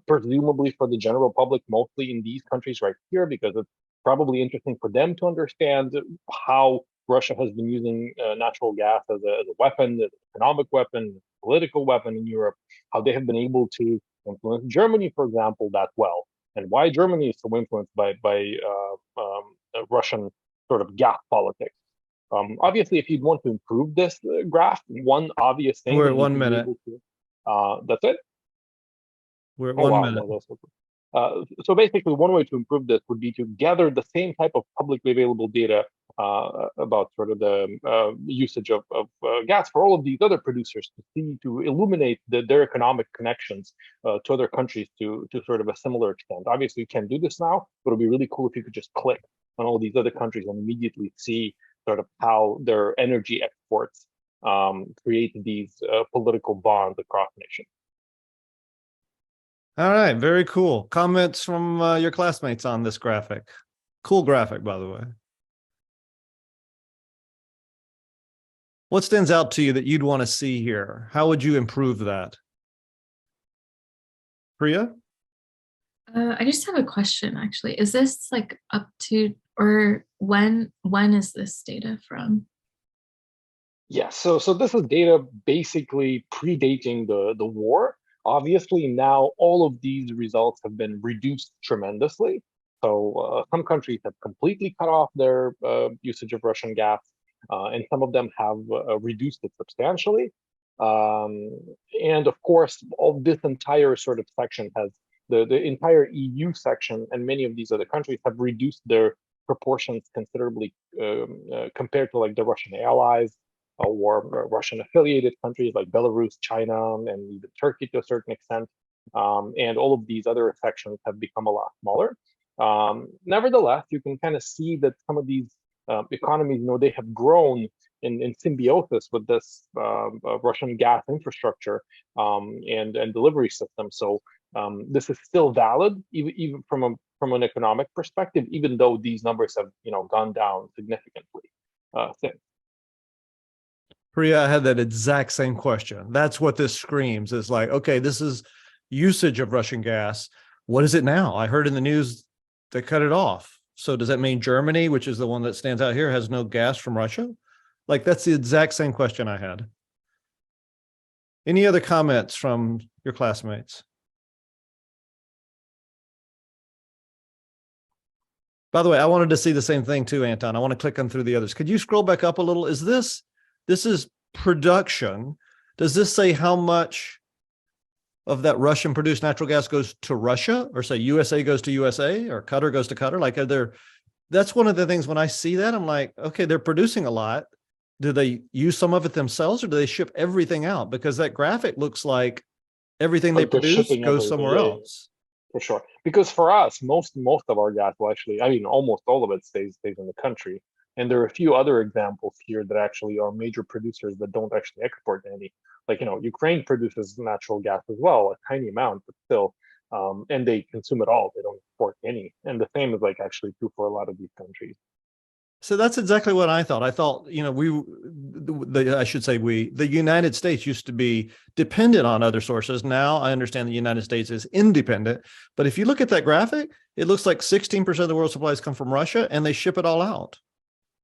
presumably for the general public, mostly in these countries right here, because it's probably interesting for them to understand how Russia has been using natural gas as a weapon, as an economic weapon, political weapon in Europe, how they have been able to influence Germany, for example, that well, and why Germany is so influenced by Russian sort of gas politics. Obviously, if you'd want to improve this graph, one obvious thing. We're at 1 minute. That's it? We're at 1 minute. So basically, one way to improve this would be to gather the same type of publicly available data about sort of the usage of gas for all of these other producers to illuminate their economic connections to other countries to sort of a similar extent. Obviously, you can't do this now, but it'd be really cool if you could just click on all these other countries and immediately see sort of how their energy exports create these political bonds across nations. All right, very cool. Comments from your classmates on this graphic. Cool graphic, by the way. What stands out to you that you'd want to see here? How would you improve that? Priya? I just have a question, actually. Is this like up to, or when is this data from? Yeah, so this is data basically predating the war. Obviously, now all of these results have been reduced tremendously. So some countries have completely cut off their usage of Russian gas, and some of them have reduced it substantially. And of course, all this entire sort of section has the entire EU section and many of these other countries have reduced their proportions considerably compared to like the Russian allies or Russian affiliated countries like Belarus, China, and even Turkey to a certain extent. And all of these other sections have become a lot smaller. Nevertheless, you can kind of see that some of these economies, they have grown in symbiosis with this Russian gas infrastructure and delivery system. So this is still valid, even from an economic perspective, even though these numbers have gone down significantly since. Priya, I had that exact same question. That's what this screams, is like, okay, this is usage of Russian gas. What is it now? I heard in the news they cut it off. So does that mean Germany, which is the one that stands out here, has no gas from Russia? Like, that's the exact same question I had. Any other comments from your classmates? By the way, I wanted to see the same thing too, Anton. I want to click on through the others. Could you scroll back up a little? This is production. Does this say how much of that Russian produced natural gas goes to Russia, or say USA goes to USA, or Qatar goes to Qatar? Like, that's one of the things when I see that, I'm like, okay, they're producing a lot. Do they use some of it themselves, or do they ship everything out? Because that graphic looks like everything they Like they're produce shipping goes everything, somewhere yeah. else. For sure. Because for us, most of our gas will actually, I mean, almost all of it stays in the country. And there are a few other examples here that actually are major producers that don't actually export any. Like, Ukraine produces natural gas as well, a tiny amount, but still, and they consume it all. They don't export any. And the same is like actually true for a lot of these countries. So that's exactly what I thought. I thought, I should say the United States used to be dependent on other sources. Now I understand the United States is independent. But if you look at that graphic, it looks like 16% of the world's supplies come from Russia, and they ship it all out.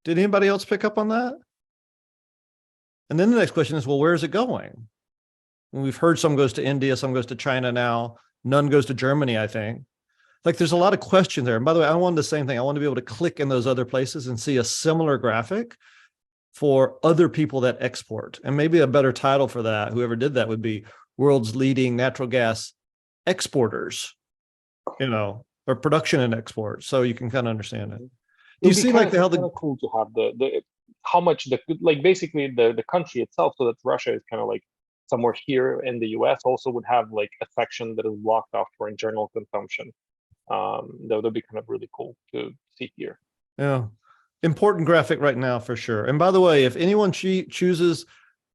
Did anybody else pick up on that? And then the next question is, well, where is it going? And we've heard some goes to India, some goes to China now. None goes to Germany, I think. Like, there's a lot of questions there. And by the way, I wanted the same thing. I want to be able to click in those other places and see a similar graphic for other people that export. And maybe a better title for that, whoever did that, would be World's Leading Natural Gas Exporters, or production and export. So you can kind of understand it. Do you see like how the cool to have the how much basically the country itself, so that Russia is kind of like somewhere here in the US, also would have like a section that is blocked off for internal consumption. That would be kind of really cool to see here. Yeah, important graphic right now for sure. And by the way, if anyone chooses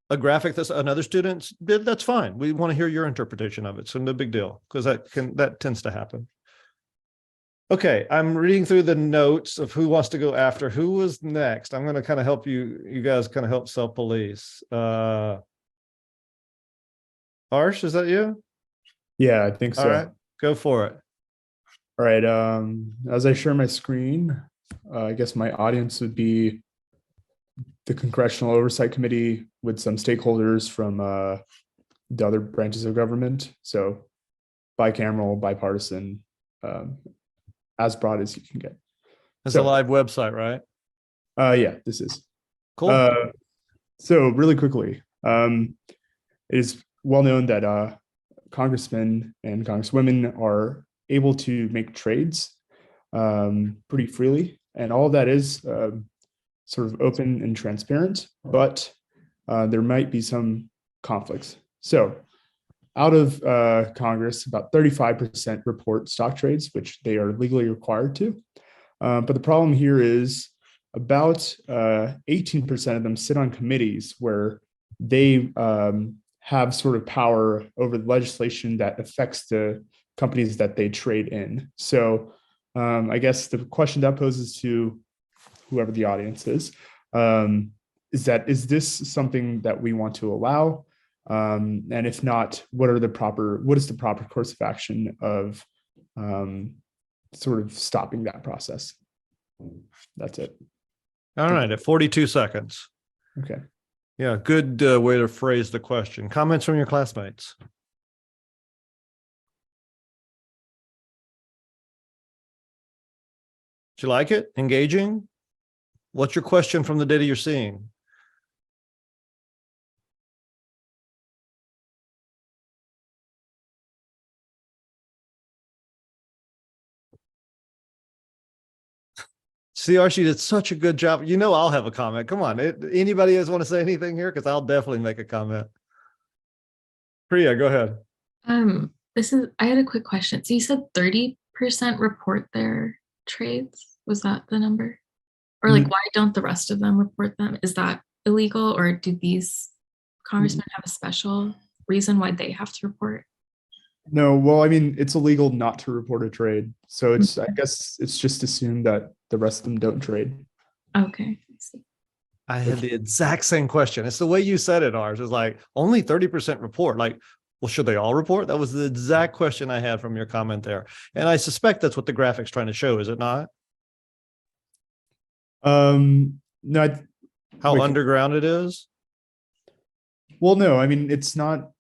a graphic that's another student's did, that's fine. We want to hear your interpretation of it, so no big deal, because that tends to happen. Okay, I'm reading through the notes of who wants to go after. Who was next? I'm going to kind of help you guys kind of help self-police. Arsh, is that you? Yeah, I think so. All right, go for it. All right. As I share my screen, I guess my audience would be the Congressional Oversight Committee with some stakeholders from the other branches of government. So bicameral, bipartisan, as broad as you can get. It's a live website, right? Yeah, this is. Cool. So really quickly, it is well known that congressmen and congresswomen are able to make trades pretty freely, and all of that is sort of open and transparent, but there might be some conflicts. So out of Congress, about 35% report stock trades, which they are legally required to. But the problem here is about 18% of them sit on committees where they have sort of power over the legislation that affects the companies that they trade in. So I guess the question that poses to whoever the audience is this something that we want to allow? And if not, what is the proper course of action of sort of stopping that process? That's it. All right, at 42 seconds. Okay. Yeah, good way to phrase the question. Comments from your classmates? Do you like it? Engaging? What's your question from the data you're seeing? CR, she did such a good job. I'll have a comment. Come on. Anybody else want to say anything here? Because I'll definitely make a comment. Priya, go ahead. I had a quick question. So you said 30% report their trades. Was that the number? Or like, why don't the rest of them report them? Is that illegal, or do these congressmen have a special reason why they have to report? No, well, I mean, it's illegal not to report a trade. So I guess it's just assumed that the rest of them don't trade. Okay. I see. I had the exact same question. It's the way you said it, ours is like only 30% report. Like, Well, should they all report? That was the exact question I had from your comment there. And I suspect that's what the graphic's trying to show, is it not? No, How wait, underground it is? well, no, I mean, it's not,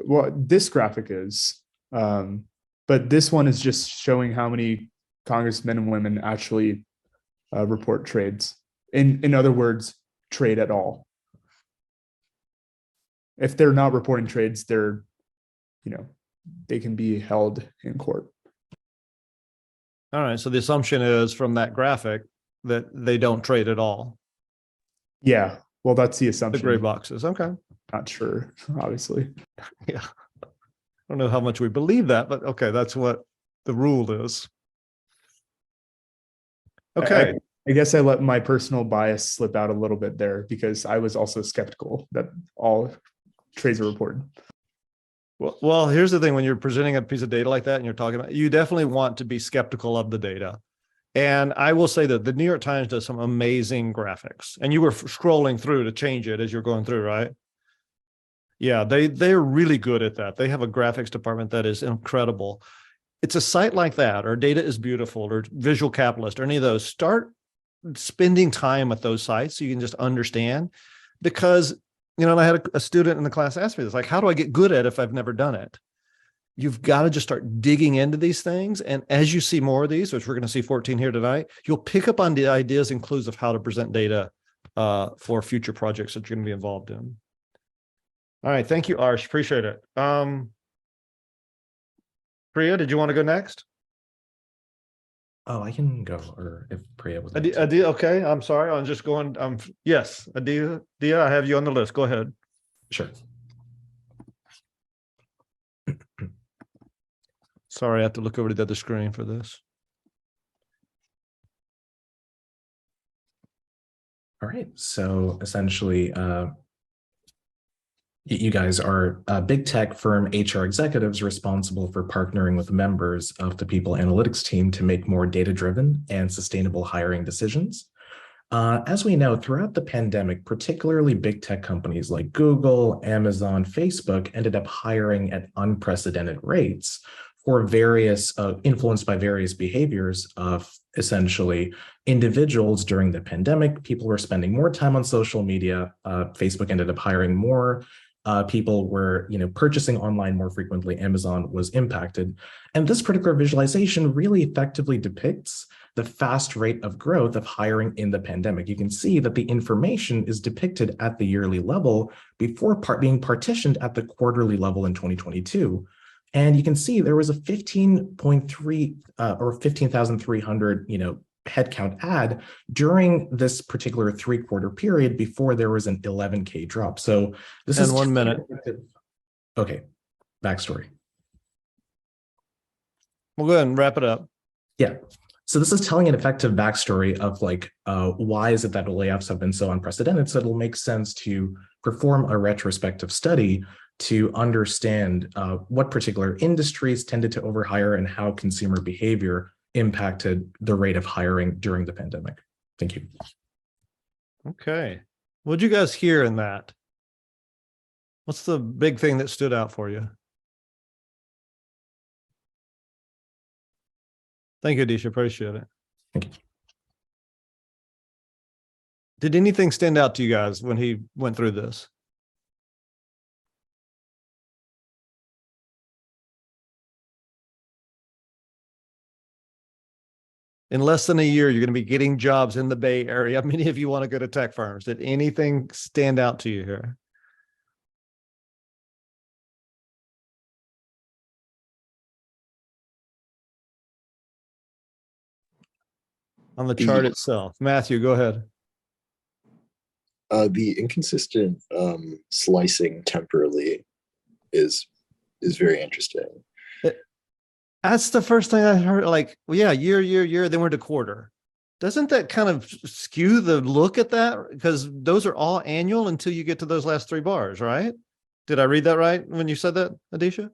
well, this graphic is, but this one is just showing how many congressmen and women actually report trades. In other words, trade at all. If they're not reporting trades, they're, they can be held in court. All right. So the assumption is from that graphic that they don't trade at all. Yeah, well, that's the The assumption. gray boxes. Okay. Not sure, obviously. Yeah. I don't know how much we believe that, but okay, that's what the rule is. Okay. I guess I let my personal bias slip out a little bit there because I was also skeptical that all trades are reported. Well, here's the thing. When you're presenting a piece of data like that and you're talking about, you definitely want to be skeptical of the data. And I will say that the New York Times does some amazing graphics, and you were scrolling through to change it as you're going through, right? Yeah, they're really good at that. They have a graphics department that is incredible. It's a site like that, or Data is Beautiful, or Visual Capitalist, or any of those. Start spending time at those sites so you can just understand. Because, I had a student in the class ask me this, like, how do I get good at it if I've never done it? You've got to just start digging into these things. And as you see more of these, which we're going to see 14 here tonight, you'll pick up on the ideas and clues of how to present data for future projects that you're going to be involved in. All right. Thank you, Arsh. Appreciate it. Priya, did you want to go next? Oh, I can go, or if Priya was. Adia, okay. I'm sorry. I'm just going. Yes, Adia, I have you on the list. Go ahead. Sure. Sorry, I have to look over to the other screen for this. All right. So essentially, you guys are big tech firm HR executives responsible for partnering with members of the people analytics team to make more data-driven and sustainable hiring decisions. As we know, throughout the pandemic, particularly big tech companies like Google, Amazon, Facebook ended up hiring at unprecedented rates for various, influenced by various behaviors of essentially individuals during the pandemic. People were spending more time on social media. Facebook ended up hiring more. People were, purchasing online more frequently. Amazon was impacted. And this particular visualization really effectively depicts the fast rate of growth of hiring in the pandemic. You can see that the information is depicted at the yearly level before being partitioned at the quarterly level in 2022. And you can see there was a 15.3 or 15,300, headcount add during this particular 3-quarter period before there was an 11K drop. So this is 1 minute. Okay, backstory. We'll go ahead and wrap it up. Yeah. So this is telling an effective backstory of why is it that the layoffs have been so unprecedented? So it'll make sense to perform a retrospective study to understand what particular industries tended to overhire and how consumer behavior impacted the rate of hiring during the pandemic. Thank you. Okay. What'd you guys hear in that? What's the big thing that stood out for you? Thank you, Disha. Appreciate it. Thank you. Did anything stand out to you guys when he went through this? In less than a year, you're going to be getting jobs in the Bay Area. Many of you want to go to tech firms. Did anything stand out to you here? On the chart itself. Matthew, go ahead. The inconsistent slicing temporally is very interesting. That's the first thing I heard. Like, well, yeah, year, then we're to quarter. Doesn't that kind of skew the look at that? Because those are all annual until you get to those last 3 bars, right? Did I read that right when you said that, Adisha?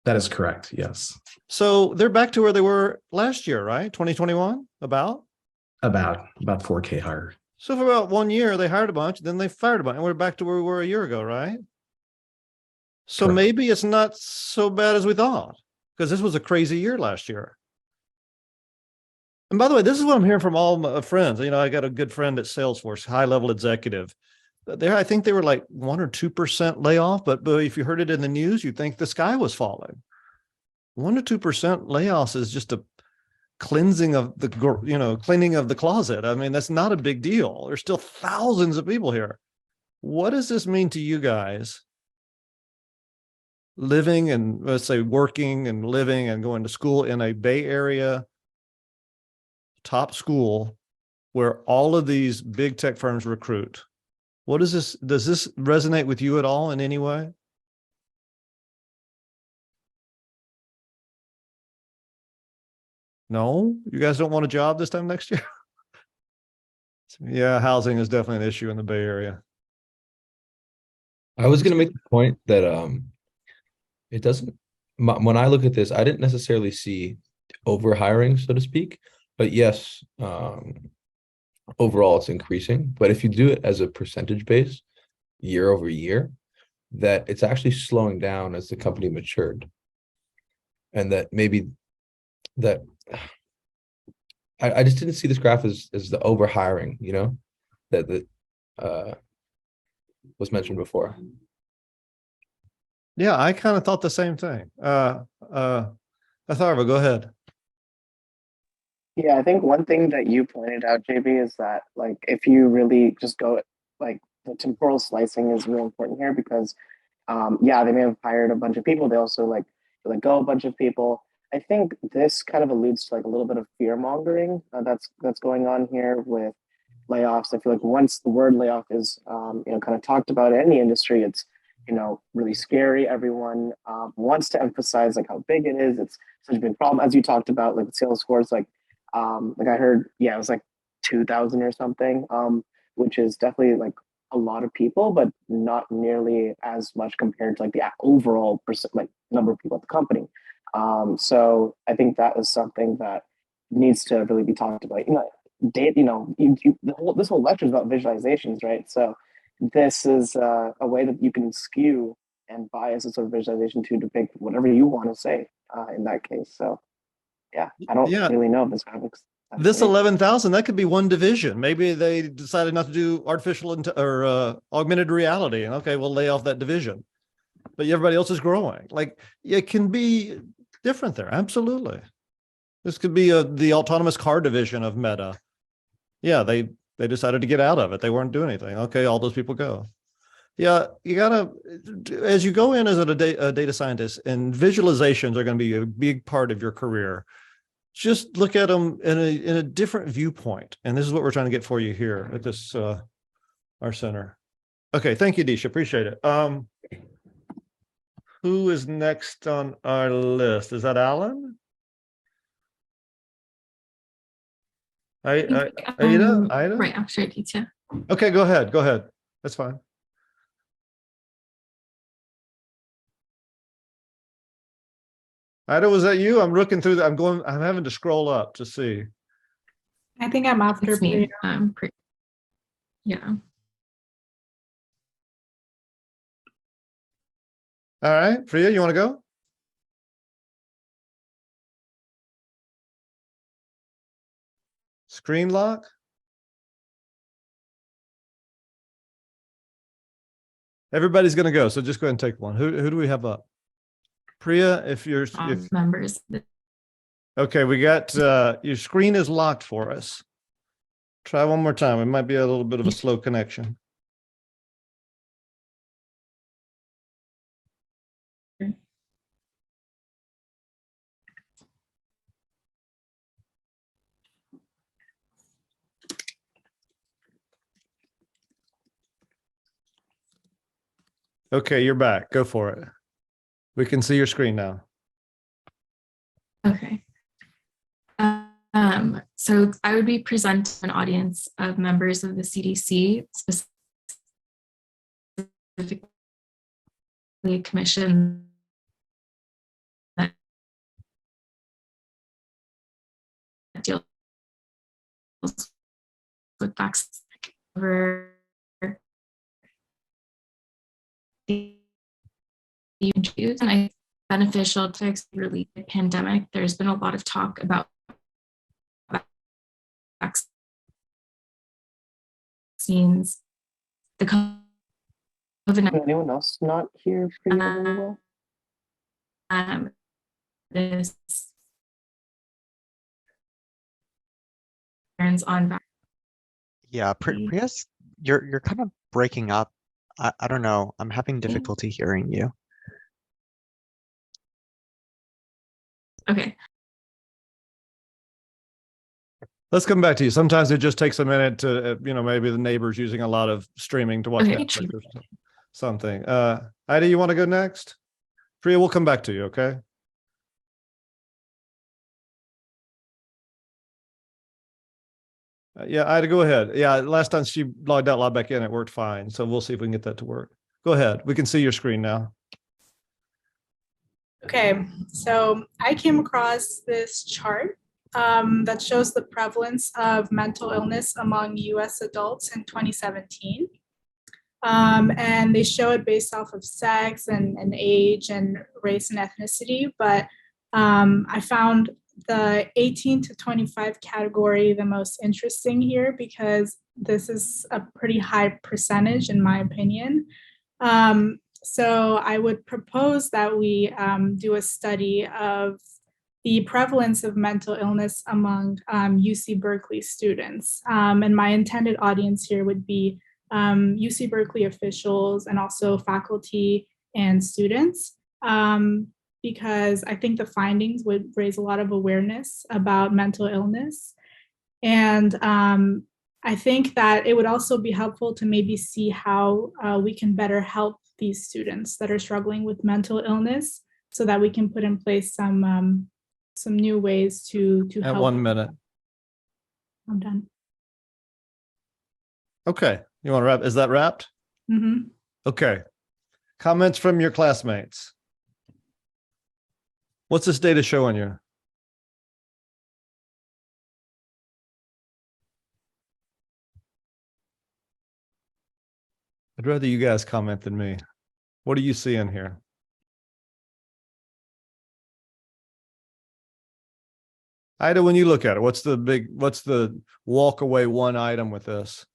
That is correct. Yes. So they're back to where they were last year, right? 2021, about 4K higher. So for about 1 year, they hired a bunch, then they fired a bunch, and we're back to where we were a year ago, right? So Correct. maybe it's not so bad as we thought, because this was a crazy year last year. And by the way, this is what I'm hearing from all my friends. You know, I got a good friend at Salesforce, high level executive. There, I think they were like 1 or 2% layoff, but if you heard it in the news, you'd think the sky was falling. 1 or 2% layoffs is just a cleansing of the, cleaning of the closet. I mean, that's not a big deal. There's still thousands of people here. What does this mean to you guys? Living and, let's say, working and living and going to school in a Bay Area top school where all of these big tech firms recruit. What is this? Does this resonate with you at all in any way? No, you guys don't want a job this time next year? Yeah, housing is definitely an issue in the Bay Area. I was going to make the point that it doesn't, when I look at this, I didn't necessarily see over hiring, so to speak, but yes, overall it's increasing. But if you do it as a percentage base year over year, that it's actually slowing down as the company matured. And that maybe that I just didn't see this graph as the over hiring, you know, that was mentioned before. Yeah, I kind of thought the same thing. Atharva, go ahead. Yeah, I think one thing that you pointed out, JB, is that like if you really just go like the temporal slicing is real important here because yeah, they may have hired a bunch of people. They also like let go a bunch of people. I think this kind of alludes to like a little bit of fear mongering that's going on here with layoffs. I feel like once the word layoff is kind of talked about in any industry, it's really scary. Everyone wants to emphasize like how big it is. It's such a big problem, as you talked about, like Salesforce. Like I heard, yeah, it was like 2,000 or something, which is definitely like a lot of people, but not nearly as much compared to like the overall like number of people at the company. So I think that is something that needs to really be talked about. This whole lecture is about visualizations, right? So this is a way that you can skew and bias a sort of visualization to depict whatever you want to say in that case. So yeah, I don't really know if this graphics. This 11,000, that could be one division. Maybe they decided not to do artificial or augmented reality. And okay, we'll lay off that division. But everybody else is growing. Like it can be different there. Absolutely. This could be the autonomous car division of Meta. Yeah, they decided to get out of it. They weren't doing anything. Okay, all those people go. Yeah, you gotta, as you go in as a data scientist, and visualizations are going to be a big part of your career. Just look at them in a different viewpoint. And this is what we're trying to get for you here at this our center. Okay, thank you, Disha. Appreciate it. Who is next on our list? Is that Alan? Ida? Right after Aditya. Okay, go ahead. Go ahead. That's fine. Ida, was that you? I'm looking through I'm having to scroll up to see. I think I'm after It's me. Priya. Yeah. All right, Priya, you want to go? Screen lock? Everybody's going to go, so just go ahead and take one. Who do we have up? Priya, if Members. Okay, we got your screen is locked for us. Try one more time. It might be a little bit of a slow connection. Okay, you're back. Go for it. We can see your screen now. Okay. So I would be presenting an audience of members of the CDC, specifically a commission that deals with vaccines over the you choose. And I beneficial to relieve the pandemic. There's been a lot of talk about vaccines. The COVID. Can anyone else not hear Priya very well? This on. Yeah, Priya's, you're kind of breaking up. I don't know. I'm having difficulty hearing you. Okay. Let's come back to you. Sometimes it just takes a minute to, maybe the neighbor's using a lot of streaming to watch Okay. Netflix or something. Ida, you want to go next? Priya, we'll come back to you, okay? Yeah, Ida, go ahead. Yeah, last time she logged out, logged back in, it worked fine. So we'll see if we can get that to work. Go ahead. We can see your screen now. Okay, so I came across this chart that shows the prevalence of mental illness among US adults in 2017. And they show it based off of sex and age and race and ethnicity. But I found the 18 to 25 category the most interesting here because this is a pretty high percentage in my opinion. So I would propose that we do a study of the prevalence of mental illness among UC Berkeley students. And my intended audience here would be UC Berkeley officials and also faculty and students, because I think the findings would raise a lot of awareness about mental illness. And I think that it would also be helpful to maybe see how we can better help these students that are struggling with mental illness so that we can put in place some new ways to At help. 1 minute. I'm done. Okay. You want to wrap? Is that wrapped? Mm-hmm. Okay. Comments from your classmates. What's this data showing you? I'd rather you guys comment than me. What are you seeing here? Ida, when you look at it, what's the walk away one item with this?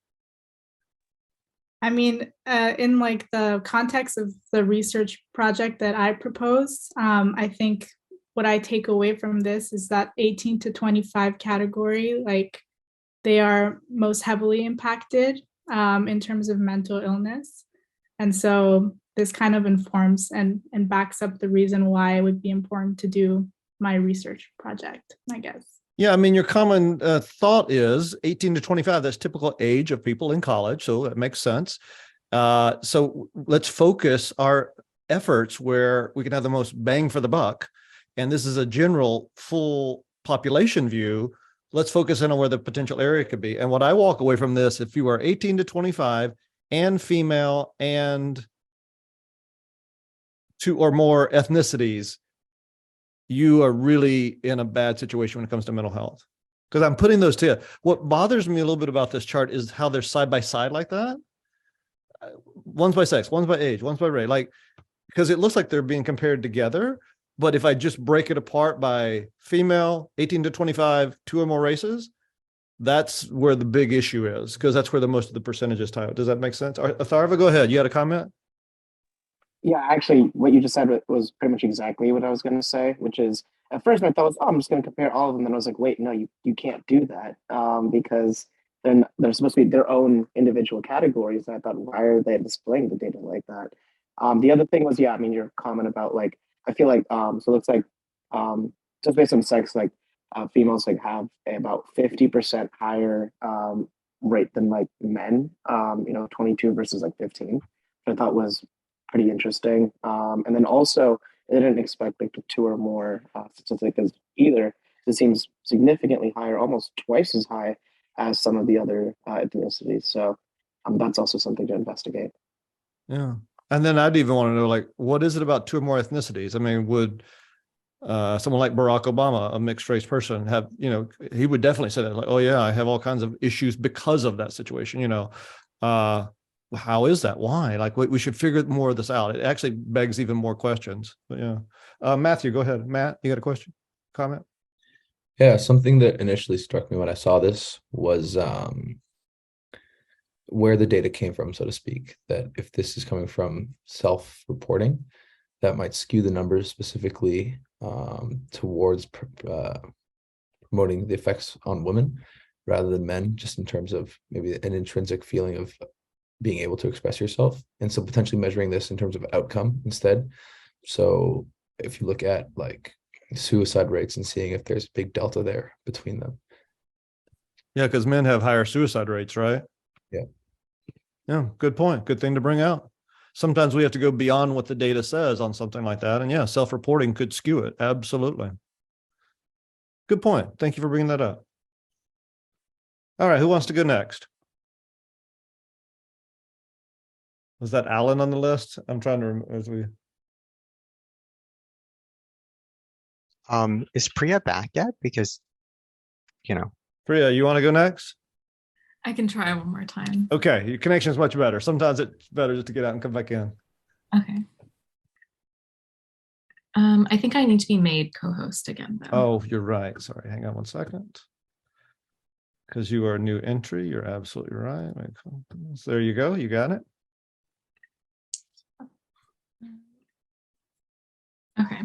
I mean, in like the context of the research project that I proposed, I think what I take away from this is that 18 to 25 category, like they are most heavily impacted in terms of mental illness. And so this kind of informs and backs up the reason why it would be important to do my research project, I guess. Yeah, I mean, your common thought is 18 to 25, that's typical age of people in college. So that makes sense. So let's focus our efforts where we can have the most bang for the buck. And this is a general full population view. Let's focus in on where the potential area could be. And what I walk away from this, if you are 18 to 25 and female and 2 or more ethnicities, you are really in a bad situation when it comes to mental health. Because I'm putting those to you. What bothers me a little bit about this chart is how they're side by side like that. One's by sex, one's by age, one's by race. Like, because it looks like they're being compared together. But if I just break it apart by female, 18 to 25, 2 or more races, that's where the big issue is, because that's where the most of the percentages tie out. Does that make sense? Atharva, go ahead. You had a comment? Yeah, actually, what you just said was pretty much exactly what I was going to say, which is at first my thought was, oh, I'm just going to compare all of them. And I was like, wait, no, you can't do that because then they're supposed to be their own individual categories. And I thought, why are they displaying the data like that? The other thing was, yeah, I mean, your comment about like, I feel like, so it looks like just based on sex, like females like have about 50% higher rate than like men, 22 versus like 15, which I thought was pretty interesting. And then also, I didn't expect like the 2 or more statistics either. It seems significantly higher, almost twice as high as some of the other ethnicities. So that's also something to investigate. Yeah. And then I'd even want to know, like, what is it about 2 or more ethnicities? I mean, would someone like Barack Obama, a mixed race person, have, he would definitely say that, like, oh yeah, I have all kinds of issues because of that situation, how is that? Why? Like we should figure more of this out. It actually begs even more questions. But yeah, Matthew, go ahead. Matt, you got a question, comment? Yeah, something that initially struck me when I saw this was where the data came from, so to speak. That if this is coming from self-reporting, that might skew the numbers specifically towards promoting the effects on women rather than men, just in terms of maybe an intrinsic feeling of being able to express yourself. And so potentially measuring this in terms of outcome instead. So if you look at like suicide rates and seeing if there's a big delta there between them. Yeah, because men have higher suicide rates, right? Yeah. Yeah, good point. Good thing to bring out. Sometimes we have to go beyond what the data says on something like that. And yeah, self-reporting could skew it. Absolutely. Good point. Thank you for bringing that up. All right, who wants to go next? Was that Alan on the list? I'm trying to remember as we. Is Priya back yet? Because, you know. Priya, you want to go next? I can try one more time. Okay, your connection is much better. Sometimes it's better just to get out and come back in. Okay. I think I need to be made co-host again, though. Oh, you're right. Sorry, hang on one second. Because you are a new entry. You're absolutely right. There you go. You got it. Okay.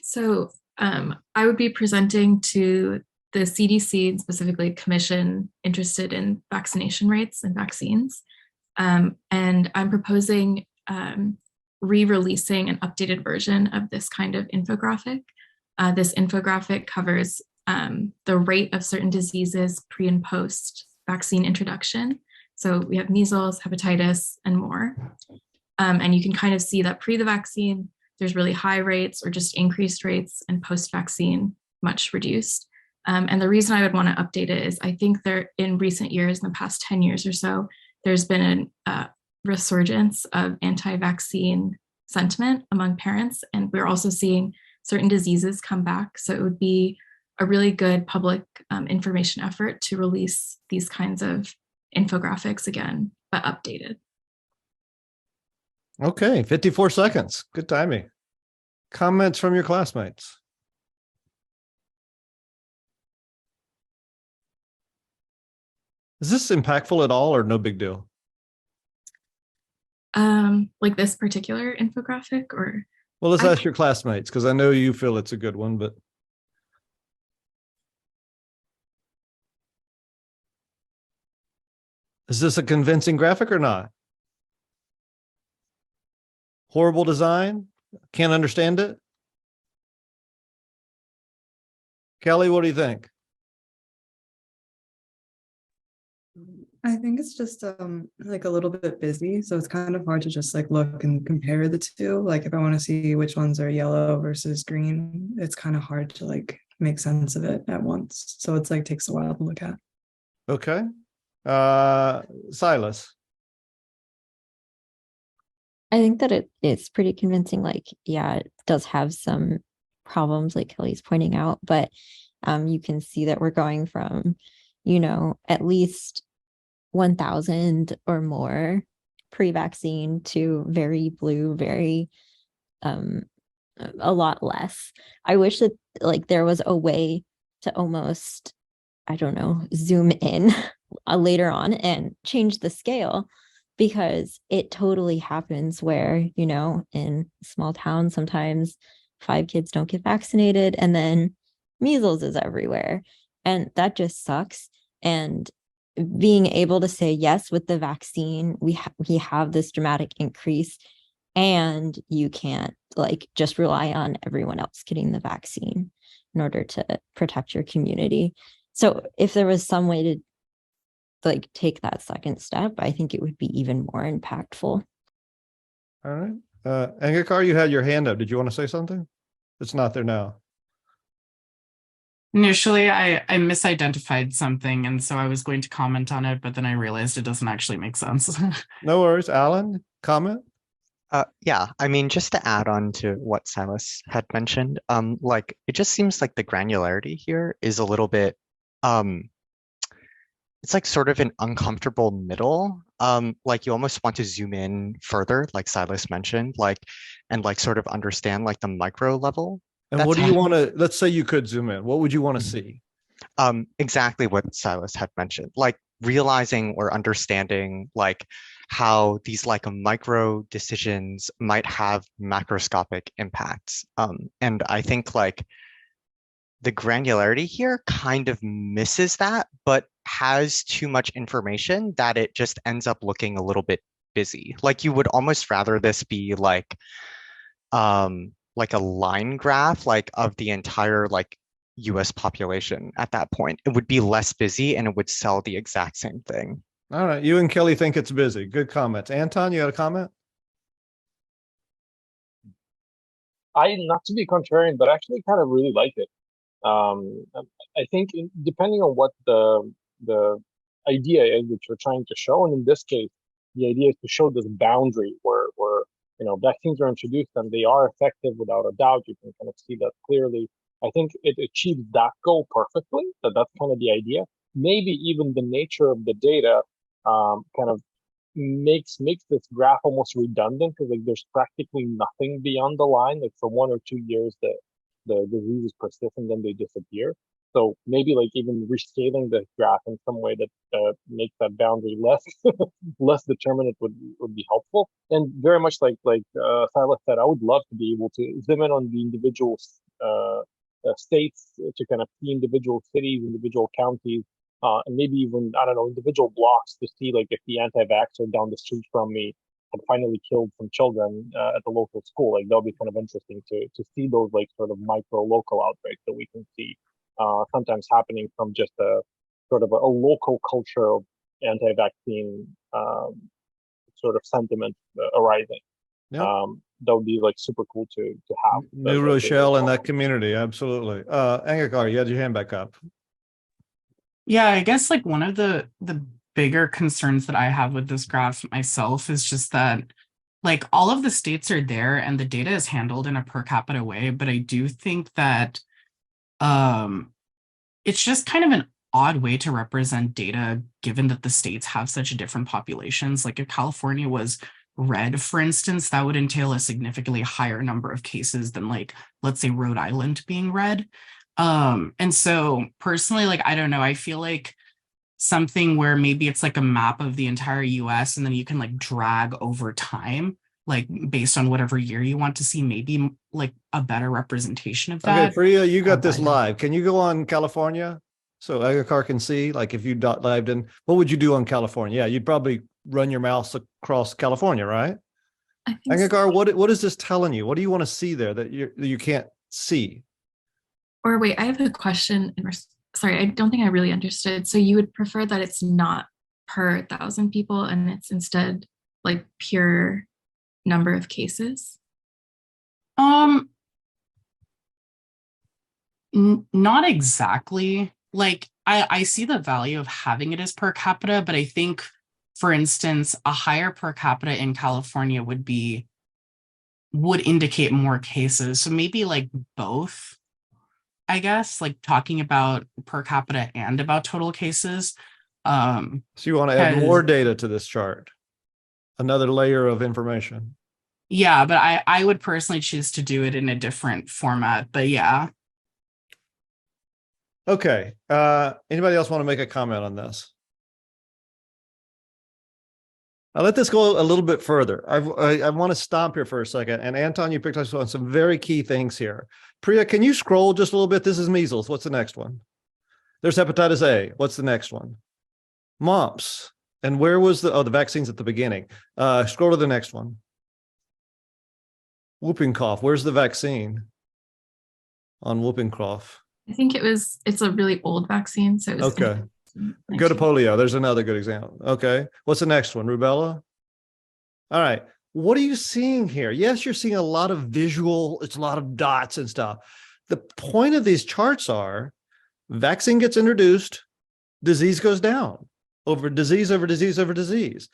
So I would be presenting to the CDC and specifically commission interested in vaccination rates and vaccines. And I'm proposing re-releasing an updated version of this kind of infographic. This infographic covers the rate of certain diseases pre and post vaccine introduction. So we have measles, hepatitis, and more. And you can kind of see that pre the vaccine, there's really high rates or just increased rates, and post-vaccine much reduced. And the reason I would want to update it is I think there in recent years, in the past 10 years or so, there's been a resurgence of anti-vaccine sentiment among parents. And we're also seeing certain diseases come back. So it would be a really good public information effort to release these kinds of infographics again, but updated. Okay, 54 seconds. Good timing. Comments from your classmates? Is this impactful at all or no big deal? Like this particular infographic, or? Well, let's ask your classmates, because I know you feel it's a good one, but. Is this a convincing graphic or not? Horrible design? Can't understand it? Kelly, what do you think? I think it's just like a little bit busy, so it's kind of hard to just like look and compare the two. Like if I want to see which ones are yellow versus green, it's kind of hard to like make sense of it at once. So it's like takes a while to look at. Okay. Silas. I think that it's pretty convincing. Like, yeah, it does have some problems, like Kelly's pointing out, but you can see that we're going from, at least 1,000 or more pre-vaccine to very blue, very a lot less. I wish that like there was a way to almost, I don't know, zoom in later on and change the scale, because it totally happens where, in small towns, sometimes 5 kids don't get vaccinated and then measles is everywhere. And that just sucks. And being able to say, yes, with the vaccine, we have this dramatic increase, and you can't like just rely on everyone else getting the vaccine in order to protect your community. So if there was some way to like take that second step, I think it would be even more impactful. All right. Angikar, you had your hand up. Did you want to say something? It's not there now. Initially, I misidentified something, and so I was going to comment on it, but then I realized it doesn't actually make sense. No worries. Alan, comment? Yeah, I mean, just to add on to what Silas had mentioned, like it just seems like the granularity here is a little bit, it's like sort of an uncomfortable middle. like you almost want to zoom in further, like Silas mentioned, like, and like sort of understand like the micro level. And what do you want to, let's say you could zoom in. What would you want to see? Exactly what Silas had mentioned, like realizing or understanding like how these like micro decisions might have macroscopic impacts. And I think like the granularity here kind of misses that, but has too much information that it just ends up looking a little bit busy. Like you would almost rather this be like a line graph, like of the entire like US population at that point. It would be less busy and it would sell the exact same thing. All right. You and Kelly think it's busy. Good comments. Anton, you got a comment? Not to be contrarian, but I actually kind of really like it. I think depending on what the idea is that you're trying to show, and in this case, the idea is to show this boundary where vaccines are introduced and they are effective without a doubt. You can kind of see that clearly. I think it achieves that goal perfectly. That's kind of the idea. Maybe even the nature of the data kind of makes this graph almost redundant, because like there's practically nothing beyond the line. Like for 1 or 2 years, the diseases persist and then they disappear. So maybe like even rescaling the graph in some way that makes that boundary less determinate would be helpful. And very much like Silas said, I would love to be able to zoom in on the individual states, to kind of see individual cities, individual counties, and maybe even, I don't know, individual blocks, to see like if the anti-vaxxer down the street from me had finally killed some children at the local school. Like that'll be kind of interesting to see those like sort of micro local outbreaks that we can see sometimes happening from just a sort of a local culture of anti-vaccine sort of sentiment arising. Yep. That would be like super cool to have. New Rochelle in that community. Absolutely. Angakar, you had your hand back up. Yeah, I guess like one of the bigger concerns that I have with this graph myself is just that like all of the states are there and the data is handled in a per capita way, but I do think that it's just kind of an odd way to represent data, given that the states have such different populations. Like if California was red, for instance, that would entail a significantly higher number of cases than like, let's say Rhode Island being red. And so personally, like, I don't know, I feel like something where maybe it's like a map of the entire US and then you can like drag over time, like based on whatever year you want to see, maybe like a better representation of that. Okay, Priya, you got this live. Can you go on California so Angakar can see? Like if you dived in, what would you do on California? Yeah, you'd probably run your mouse across California, right? Angakar, what is this telling you? What do you want to see there that you can't see? Or wait, I have a question. Sorry, I don't think I really understood. So you would prefer that it's not per 1,000 people and it's instead like pure number of cases? Not exactly. Like I see the value of having it as per capita, but I think, for instance, a higher per capita in California would indicate more cases. So maybe like both, I guess, like talking about per capita and about total cases. So you want to add more data to this chart, another layer of information. Yeah, but I would personally choose to do it in a different format, but yeah. Okay. Anybody else want to make a comment on this? I'll let this go a little bit further. I want to stop here for a second. And Anton, you picked us on some very key things here. Priya, can you scroll just a little bit? This is measles. What's the next one? There's hepatitis A. What's the next one? Mumps. And where was the vaccines at the beginning? Scroll to the next one. Whooping cough. Where's the vaccine on whooping cough? I think it's a really old vaccine. So it was okay. Go to polio. There's another good example. Okay. What's the next one? Rubella? All right. What are you seeing here? Yes, you're seeing a lot of visual. It's a lot of dots and stuff. The point of these charts are vaccine gets introduced, disease goes down over disease, over disease, over disease.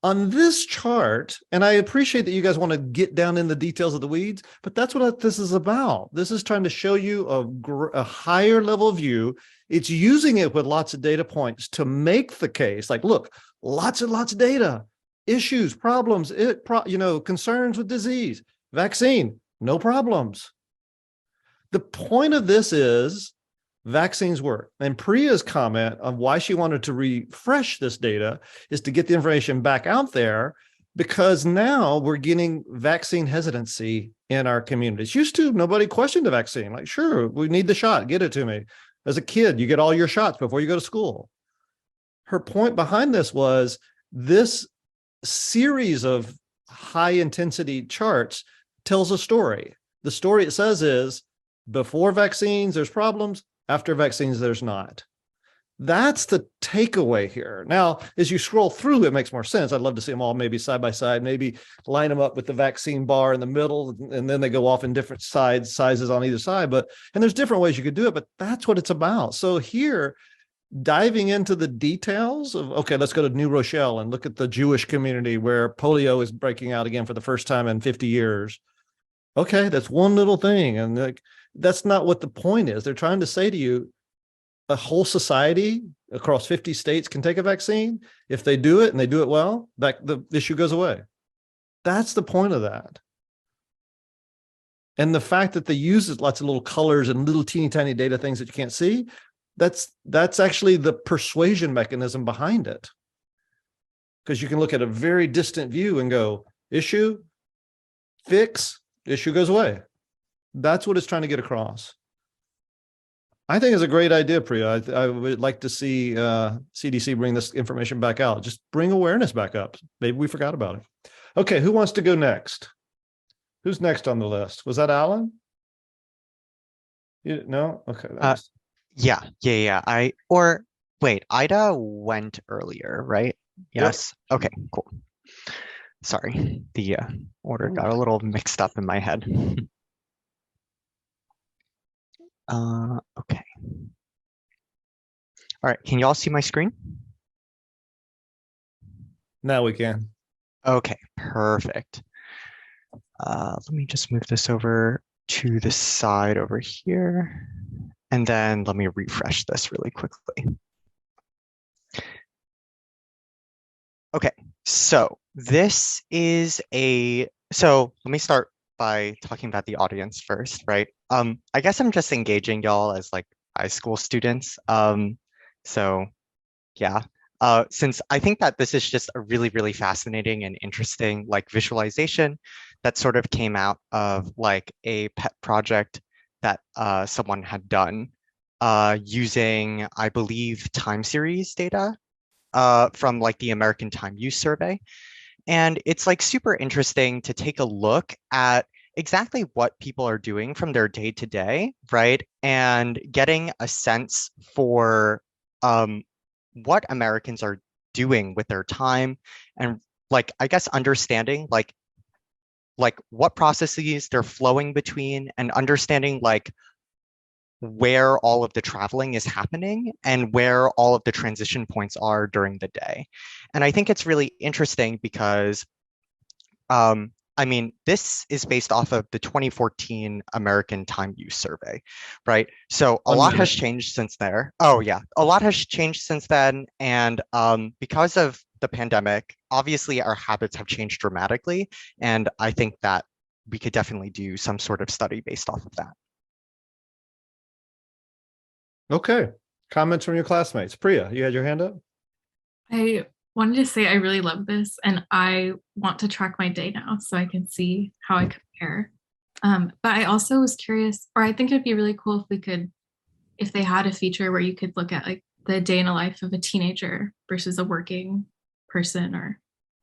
On this chart, and I appreciate that you guys want to get down in the details of the weeds, but that's what this is about. This is trying to show you a higher level view. It's using it with lots of data points to make the case like, look, lots and lots of data, issues, problems, concerns with disease, vaccine, no problems. The point of this is vaccines work. And Priya's comment on why she wanted to refresh this data is to get the information back out there, because now we're getting vaccine hesitancy in our communities. Used to, nobody questioned the vaccine. Like, sure, we need the shot, get it to me. As a kid, you get all your shots before you go to school. Her point behind this was this series of high intensity charts tells a story. The story it says is, before vaccines, there's problems. After vaccines, there's not. That's the takeaway here. Now, as you scroll through, it makes more sense. I'd love to see them all maybe side by side, maybe line them up with the vaccine bar in the middle, and then they go off in different sizes on either side. And there's different ways you could do it, but that's what it's about. So here, diving into the details of, okay, let's go to New Rochelle and look at the Jewish community where polio is breaking out again for the first time in 50 years. Okay, that's one little thing. And that's not what the point is. They're trying to say to you, a whole society across 50 states can take a vaccine. If they do it and they do it well, the issue goes away. That's the point of that. And the fact that they use lots of little colors and little teeny tiny data things that you can't see, that's actually the persuasion mechanism behind it. Because you can look at a very distant view and go, issue, fix, issue goes away. That's what it's trying to get across. I think it's a great idea, Priya. I would like to see CDC bring this information back out. Just bring awareness back up. Maybe we forgot about it. Okay, who wants to go next? Who's next on the list? Was that Alan? No? Okay. Yeah. Wait, Ida went earlier, right? Yes. Yep. Okay, cool. Sorry, the order got a little mixed up in my head. Okay. All right, can y'all see my screen? Now we can. Okay, perfect. Let me just move this over to the side over here. And then let me refresh this really quickly. Okay, so this is so let me start by talking about the audience first, right? I guess I'm just engaging y'all as like iSchool students. So yeah, since I think that this is just a really, really fascinating and interesting like visualization that sort of came out of like a pet project that someone had done using, I believe, time series data from like the American Time Use Survey. And it's like super interesting to take a look at exactly what people are doing from their day to day, right? And getting a sense for what Americans are doing with their time, and like, I guess, understanding like what processes they're flowing between, and understanding like where all of the traveling is happening and where all of the transition points are during the day. And I think it's really interesting because, I mean, this is based off of the 2014 American Time Use Survey, right? So a lot has changed since there. Oh yeah, a lot has changed since then. And because of the pandemic, obviously our habits have changed dramatically. And I think that we could definitely do some sort of study based off of that. Okay, comments from your classmates. Priya, you had your hand up? I wanted to say I really love this, and I want to track my day now so I can see how I compare. But I also was curious, or I think it'd be really cool if they had a feature where you could look at like the day in the life of a teenager versus a working person or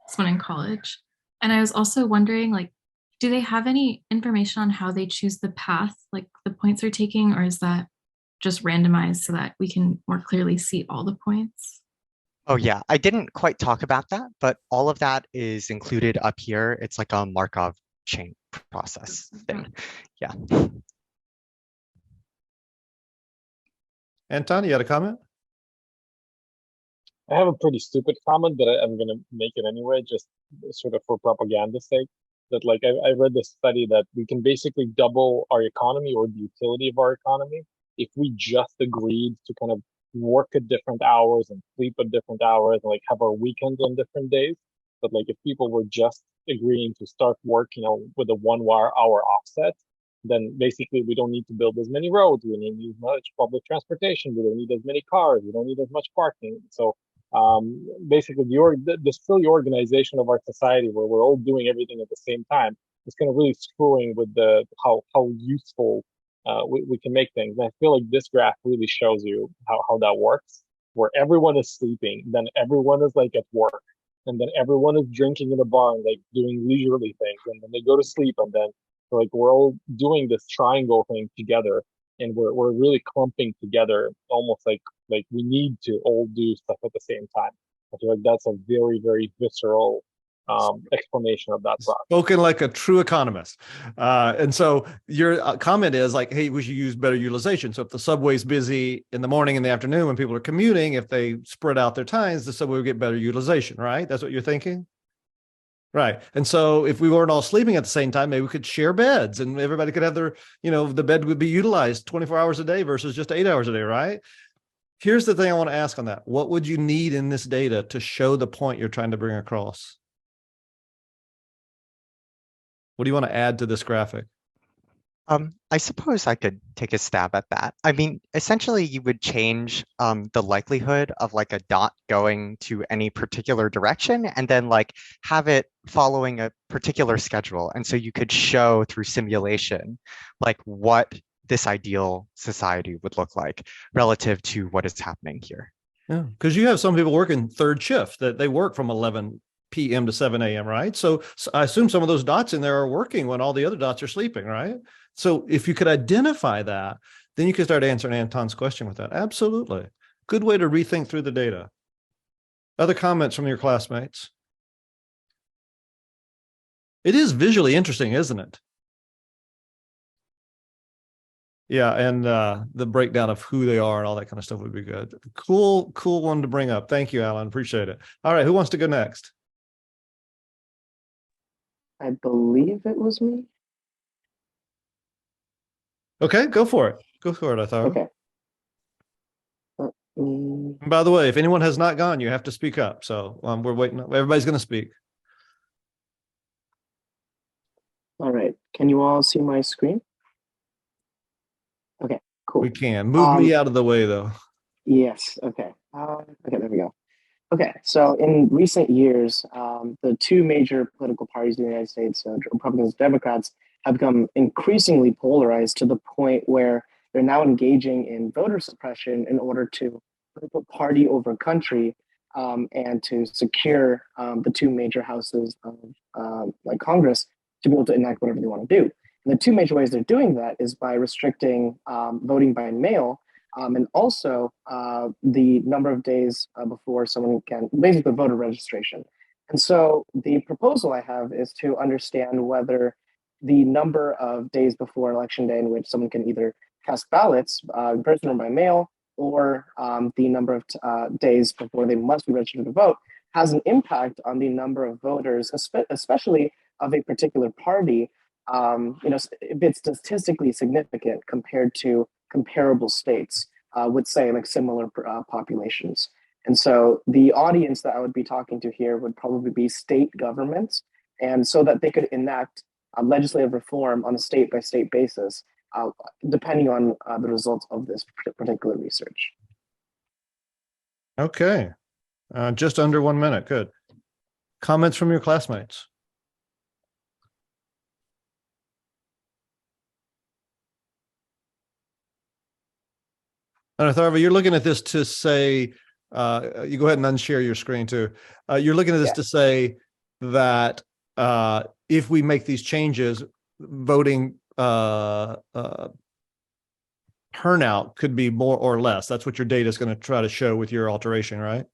someone in college. And I was also wondering, like, do they have any information on how they choose the path, like the points they're taking, or is that just randomized so that we can more clearly see all the points? Oh yeah, I didn't quite talk about that, but all of that is included up here. It's like a Markov chain process thing. Yeah. Anton, you had a comment? I have a pretty stupid comment, but I'm going to make it anyway, just sort of for propaganda's sake. That like I read this study that we can basically double our economy or the utility of our economy if we just agreed to kind of work at different hours and sleep at different hours and like have our weekends on different days. But like if people were just agreeing to start work, with a 1 hour offset, then basically we don't need to build as many roads. We don't need as much public transportation. We don't need as many cars. We don't need as much parking. So basically, the still the organization of our society where we're all doing everything at the same time is kind of really screwing with the how useful we can make things. And I feel like this graph really shows you how that works, where everyone is sleeping, then everyone is like at work, and then everyone is drinking in a bar and like doing leisurely things, and then they go to sleep, and then like we're all doing this triangle thing together, and we're really clumping together, almost like we need to all do stuff at the same time. I feel like that's a very, very visceral explanation of that process. Spoken like a true economist. And so your comment is like, hey, we should use better utilization. So if the subway's busy in the morning and the afternoon when people are commuting, if they spread out their times, the subway will get better utilization, right? That's what you're thinking? Right. And so if we weren't all sleeping at the same time, maybe we could share beds and everybody could have their, the bed would be utilized 24 hours a day versus just 8 hours a day, right? Here's the thing I want to ask on that. What would you need in this data to show the point you're trying to bring across? What do you want to add to this graphic? I suppose I could take a stab at that. I mean, essentially, you would change the likelihood of like a dot going to any particular direction and then like have it following a particular schedule. And so you could show through simulation like what this ideal society would look like relative to what is happening here. Yeah, because you have some people working third shift that they work from 11 p.m. to 7 a.m., right? So I assume some of those dots in there are working when all the other dots are sleeping, right? So if you could identify that, then you could start answering Anton's question with that. Absolutely. Good way to rethink through the data. Other comments from your classmates? It is visually interesting, isn't it? Yeah, and the breakdown of who they are and all that kind of stuff would be good. Cool one to bring up. Thank you, Alan. Appreciate it. All right, who wants to go next? I believe it was me. Okay, go for it. Go for it, I thought. Okay. And by the way, if anyone has not gone, you have to speak up. So we're waiting. Everybody's going to speak. All right. Can you all see my screen? Okay, cool. We can. Move me out of the way, though. Yes. Okay. Okay, there we go. Okay, so in recent years, the two major political parties in the United States, Republicans and Democrats, have become increasingly polarized to the point where they're now engaging in voter suppression in order to put party over country and to secure the two major houses of like Congress to be able to enact whatever they want to do. And the two major ways they're doing that is by restricting voting by mail and also the number of days before someone can, basically voter registration. And so the proposal I have is to understand whether the number of days before election day in which someone can either cast ballots in person or by mail, or the number of days before they must be registered to vote has an impact on the number of voters, especially of a particular party, if it's statistically significant compared to comparable states with, say, like similar populations. And so the audience that I would be talking to here would probably be state governments, and so that they could enact legislative reform on a state-by-state basis, depending on the results of this particular research. Okay. Just under 1 minute. Good. Comments from your classmates? And Atharva, you're looking at this to say, you go ahead and unshare your screen too. You're looking at this to say that if we make these changes, voting turnout could be more or less. That's what your data is going to try to show with your alteration, right?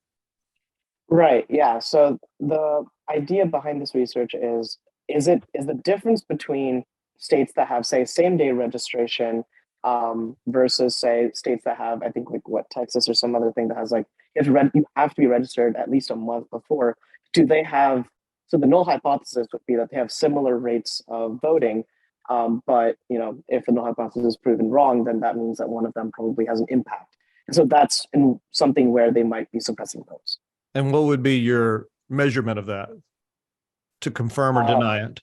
Right. Yeah. So the idea behind this research is the difference between states that have, say, same day registration versus, say, states that have, I think, like Texas or some other thing that has like you have to be registered at least a month before. Do they have? So the null hypothesis would be that they have similar rates of voting, but if the null hypothesis is proven wrong, then that means that one of them probably has an impact. So that's something where they might be suppressing votes. And what would be your measurement of that to confirm or deny it?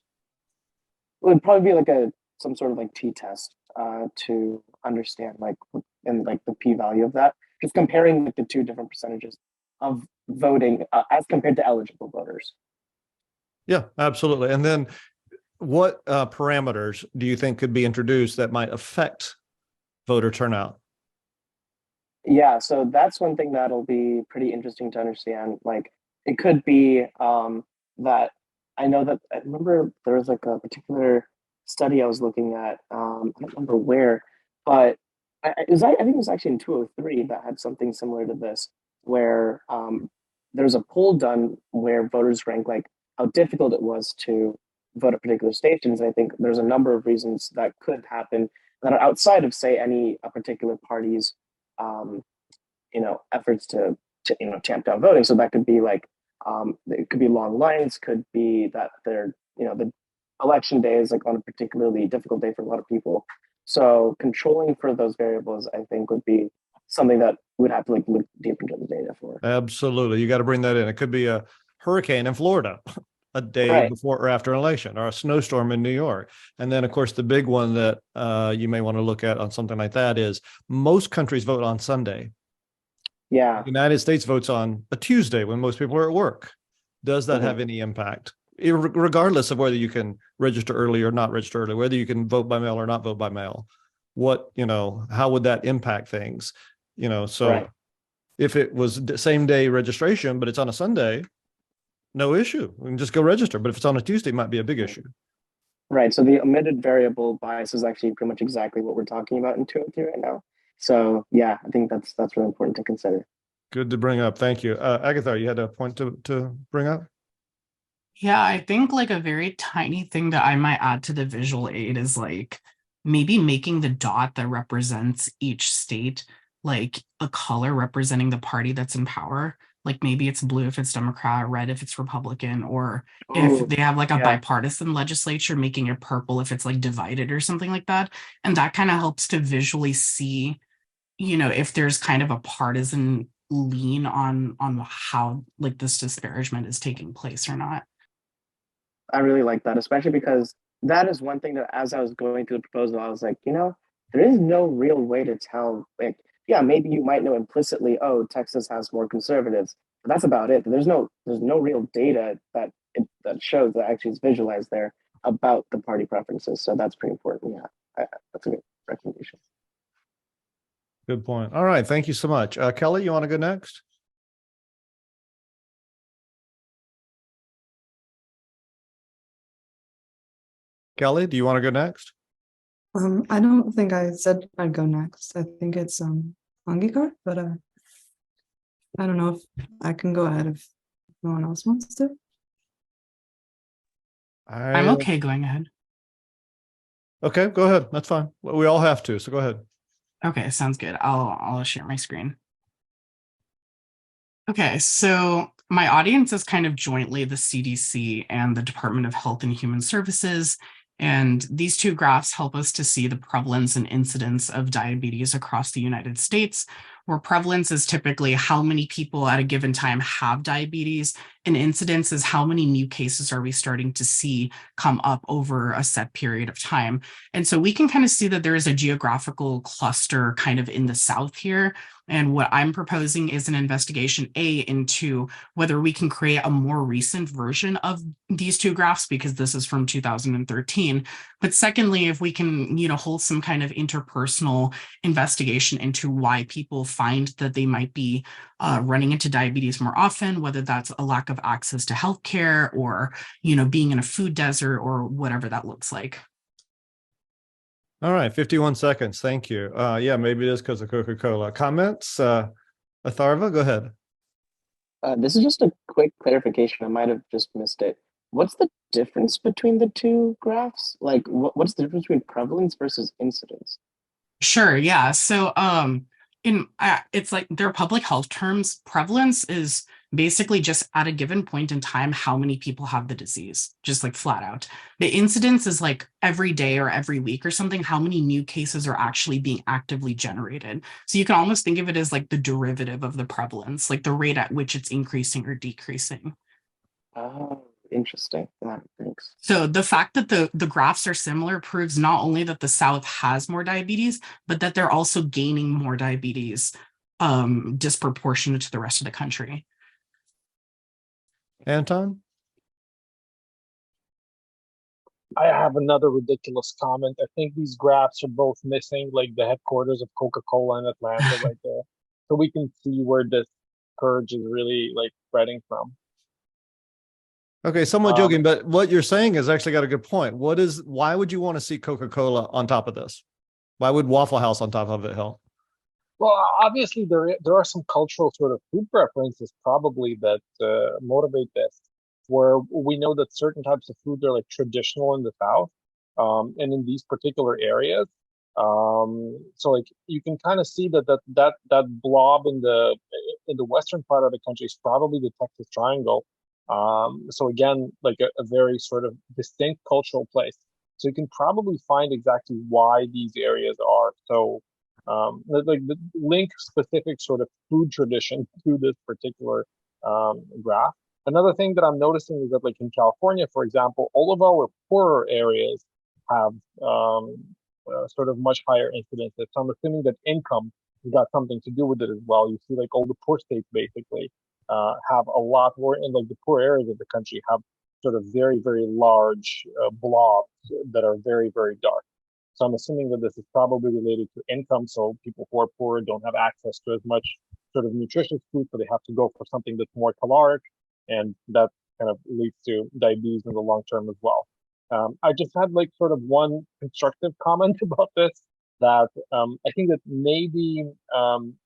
It would probably be like some sort of like t-test to understand like and like the p-value of that, just comparing like the two different percentages of voting as compared to eligible voters. Yeah, absolutely. And then what parameters do you think could be introduced that might affect voter turnout? Yeah, so that's one thing that'll be pretty interesting to understand. Like it could be that I know that I remember there was like a particular study I was looking at. I don't remember where, but I think it was actually in 203 that had something similar to this, where there's a poll done where voters rank like how difficult it was to vote at particular stations. And I think there's a number of reasons that could happen that are outside of say any a particular party's efforts to tamp down voting. So that could be like it could be long lines, could be that the election day is like on a particularly difficult day for a lot of people. So controlling for those variables, I think, would be something that we'd have to like look deep into the data for. Absolutely. You got to bring that in. It could be a hurricane in Florida a day before or after an election, or a snowstorm in New York. And then, of course, the big one that you may want to look at on something like that is most countries vote on Sunday. Yeah. The United States votes on a Tuesday when most people are at work. Does that have any impact? Regardless of whether you can register early or not register early, whether you can vote by mail or not vote by mail, how would that impact things? If it was the same day registration, but it's on a Sunday, no issue. We can just go register. But if it's on a Tuesday, it might be a big issue. Right. So the omitted variable bias is actually pretty much exactly what we're talking about in 203 right now. So yeah, I think that's really important to consider. Good to bring up. Thank you. Agatha, you had a point to bring up? Yeah, I think like a very tiny thing that I might add to the visual aid is like maybe making the dot that represents each state like a color representing the party that's in power. Like maybe it's blue if it's Democrat, red if it's Republican, or if they have like a bipartisan legislature, making it purple if it's like divided or something like that. And that kind of helps to visually see, if there's kind of a partisan lean on how like this disparagement is taking place or not. I really like that, especially because that is one thing that as I was going through the proposal, I was like, there is no real way to tell. Like, yeah, maybe you might know implicitly, oh, Texas has more conservatives, but that's about it. There's no real data that shows that actually is visualized there about the party preferences. So that's pretty important. Yeah, that's a good recommendation. Good point. All right. Thank you so much. Kelly, you want to go next? Kelly, do you want to go next? I don't think I said I'd go next. I think it's Angikar, but I don't know if I can go ahead if no one else wants to. I'm okay going ahead. Okay, go ahead. That's fine. We all have to, so go ahead. Okay, sounds good. I'll share my screen. Okay, so my audience is kind of jointly the CDC and the Department of Health and Human Services. And these two graphs help us to see the prevalence and incidence of diabetes across the United States, where prevalence is typically how many people at a given time have diabetes, and incidence is how many new cases are we starting to see come up over a set period of time. And so we can kind of see that there is a geographical cluster kind of in the South here. And what I'm proposing is an investigation into whether we can create a more recent version of these two graphs, because this is from 2013. But secondly, if we can, hold some kind of interpersonal investigation into why people find that they might be running into diabetes more often, whether that's a lack of access to healthcare or, being in a food desert or whatever that looks like. All right, 51 seconds. Thank you. Yeah, maybe it is because of Coca-Cola. Comments? Atharva, go ahead. This is just a quick clarification. I might have just missed it. What's the difference between the two graphs? Like, what's the difference between prevalence versus incidence? Sure. Yeah. So, it's like they're public health terms. Prevalence is basically just at a given point in time, how many people have the disease, just like flat out. The incidence is like every day or every week or something, how many new cases are actually being actively generated. So you can almost think of it as like the derivative of the prevalence, like the rate at which it's increasing or decreasing. Oh, interesting. Yeah, thanks. So the fact that the graphs are similar proves not only that the South has more diabetes, but that they're also gaining more diabetes disproportionate to the rest of the country. Anton? I have another ridiculous comment. I think these graphs are both missing, like the headquarters of Coca-Cola in Atlanta right there. So we can see where this purge is really like spreading from. Okay, somewhat joking, but what you're saying has actually got a good point. Why would you want to see Coca-Cola on top of this? Why would Waffle House on top of it help? Well, obviously there are some cultural sort of food preferences probably that motivate this, where we know that certain types of food are like traditional in the South, and in these particular areas. So like you can kind of see that blob in the western part of the country is probably the Texas Triangle. So again, like a very sort of distinct cultural place. So you can probably find exactly why these areas are so like the link specific sort of food tradition to this particular graph. Another thing that I'm noticing is that like in California, for example, all of our poorer areas have sort of much higher incidences. So I'm assuming that income has got something to do with it as well. You see like all the poor states basically have a lot more, and like the poor areas of the country have sort of very, very large blobs that are very, very dark. So I'm assuming that this is probably related to income. So people who are poor don't have access to as much sort of nutritious food, so they have to go for something that's more caloric, and that kind of leads to diabetes in the long term as well. I just had like sort of one constructive comment about this, that I think that maybe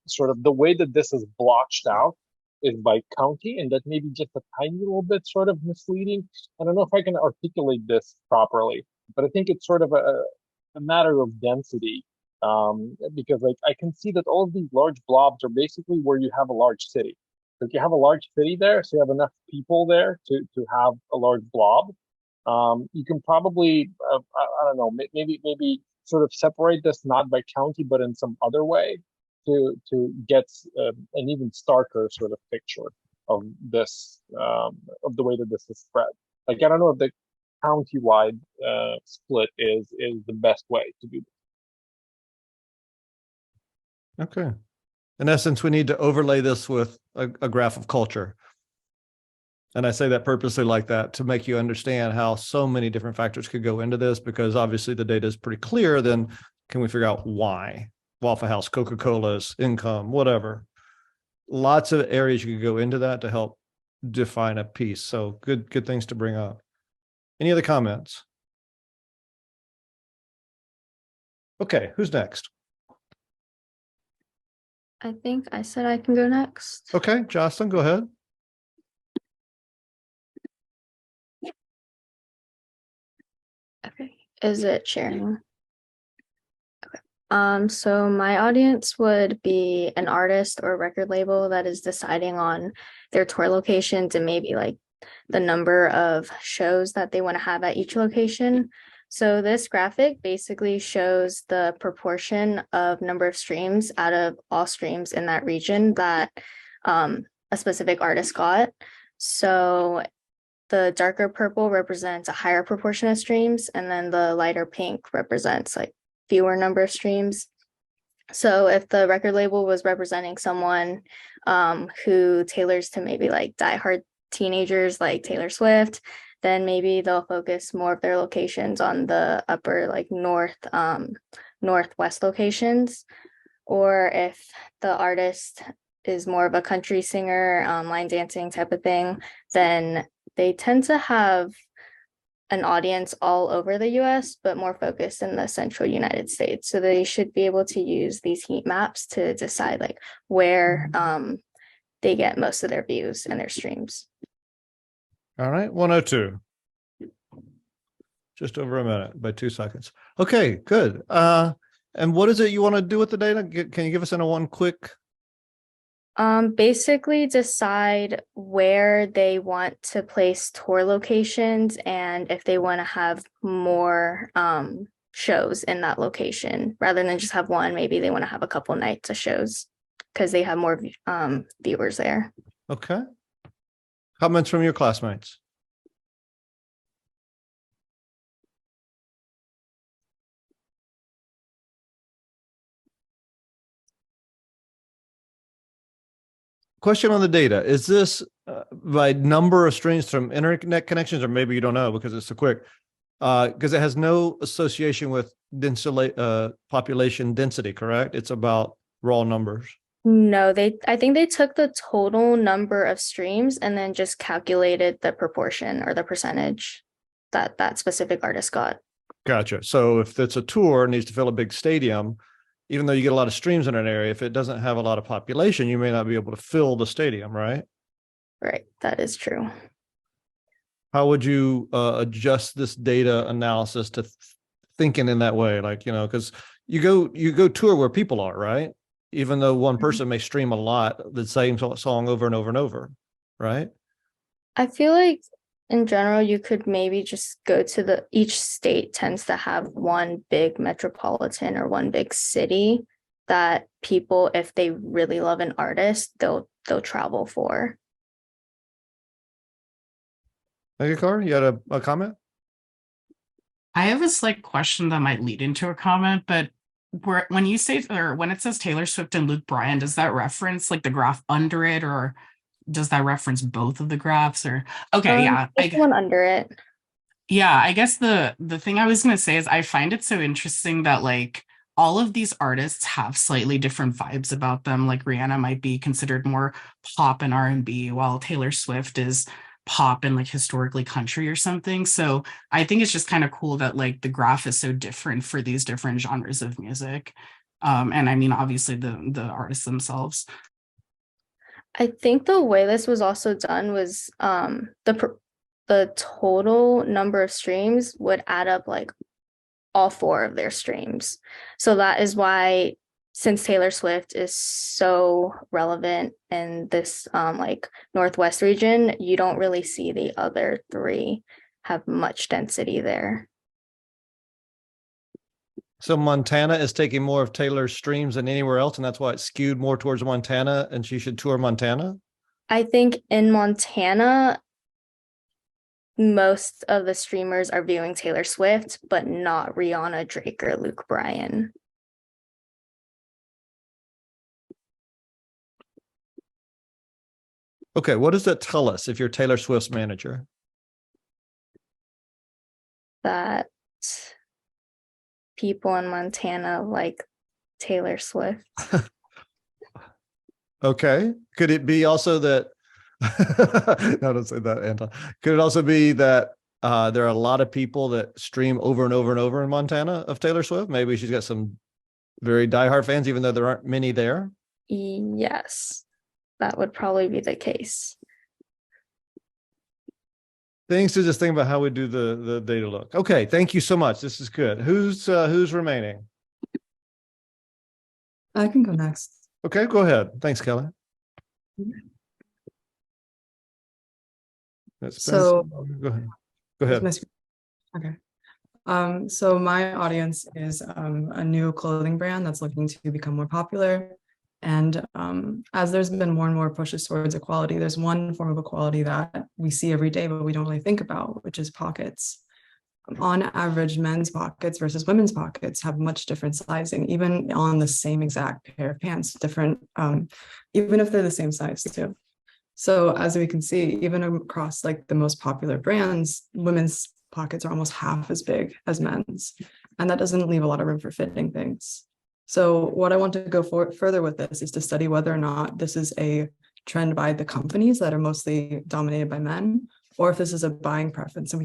sort of the way that this is blotched out is by county, and that maybe just a tiny little bit sort of misleading. I don't know if I can articulate this properly, but I think it's sort of a matter of density, because like I can see that all of these large blobs are basically where you have a large city. So if you have a large city there, so you have enough people there to have a large blob, you can probably I don't know, maybe sort of separate this not by county but in some other way to get an even starker sort of picture of this of the way that this is spread. Like I don't know if the county-wide split is the best way to do this. Okay. In essence, we need to overlay this with a graph of culture. And I say that purposely like that to make you understand how so many different factors could go into this, because obviously the data is pretty clear. Then can we figure out why? Waffle House, Coca-Cola's, income, whatever. Lots of areas you could go into that to help define a piece. So good things to bring up. Any other comments? Okay, who's next? I think I said I can go next. Okay, Jocelyn, go ahead. Okay, is it sharing? Okay. So my audience would be an artist or record label that is deciding on their tour locations and maybe like the number of shows that they want to have at each location. So this graphic basically shows the proportion of number of streams out of all streams in that region that a specific artist got. So the darker purple represents a higher proportion of streams, and then the lighter pink represents like fewer number of streams. So if the record label was representing someone who tailors to maybe like diehard teenagers like Taylor Swift, then maybe they'll focus more of their locations on the upper like northwest locations. Or if the artist is more of a country singer, line dancing type of thing, then they tend to have an audience all over the US, but more focused in the central United States. So they should be able to use these heat maps to decide like where they get most of their views and their streams. All right, 102. Just over a minute by 2 seconds. Okay, good. And what is it you want to do with the data? Can you give us in a one quick Basically decide where they want to place tour locations and if they want to have more shows in that location rather than just have one. Maybe they want to have a couple nights of shows because they have more viewers there. Okay. Comments from your classmates? Question on the data. Is this by number of streams from internet connections, or maybe you don't know because it's so quick? Because it has no association with population density, correct? It's about raw numbers. No, I think they took the total number of streams and then just calculated the proportion or the percentage that that specific artist got. Gotcha. So if it's a tour, it needs to fill a big stadium, even though you get a lot of streams in an area, if it doesn't have a lot of population, you may not be able to fill the stadium, right? Right, that is true. How would you adjust this data analysis to thinking in that way? Like, you know, because you go tour where people are, right? Even though one person may stream a lot, the same song over and over and over, right? I feel like in general, you could maybe just go to each state tends to have one big metropolitan or one big city that people, if they really love an artist, they'll travel for. Thank you, Car. You had a comment? I have a slight question that might lead into a comment, but when you say, or when it says Taylor Swift and Luke Bryan, does that reference like the graph under it, or does that reference both of the graphs? Or okay, yeah, one under it. Yeah, I guess the thing I was gonna say is I find it so interesting that like all of these artists have slightly different vibes about them. Like Rihanna might be considered more pop and R&B, while Taylor Swift is pop and like historically country or something. So I think it's just kind of cool that like the graph is so different for these different genres of music. And I mean, obviously the artists themselves. I think the way this was also done was the total number of streams would add up like all 4 of their streams. So that is why, since Taylor Swift is so relevant in this like Northwest region, you don't really see the other 3 have much density there. So Montana is taking more of Taylor's streams than anywhere else, and that's why it's skewed more towards Montana, and she should tour Montana? I think in Montana, most of the streamers are viewing Taylor Swift, but not Rihanna, Drake, or Luke Bryan. Okay, what does that tell us if you're Taylor Swift's manager? That people in Montana like Taylor Swift. Okay. Could it be also that no, don't say that, Anton. Could it also be that there are a lot of people that stream over and over and over in Montana of Taylor Swift? Maybe she's got some very diehard fans, even though there aren't many there. Yes, that would probably be the case. Things to just think about how we do the data look. Okay, thank you so much. This is good. Who's remaining? I can go next. Okay, go ahead. Thanks, Kelly. So go ahead. Go ahead. Okay. So my audience is a new clothing brand that's looking to become more popular. And as there's been more and more pushes towards equality, there's one form of equality that we see every day, but we don't really think about, which is pockets. On average, men's pockets versus women's pockets have much different sizing, even on the same exact pair of pants, different, even if they're the same size too. So as we can see, even across like the most popular brands, women's pockets are almost half as big as men's, and that doesn't leave a lot of room for fitting things. So what I want to go further with this is to study whether or not this is a trend by the companies that are mostly dominated by men, or if this is a buying preference. And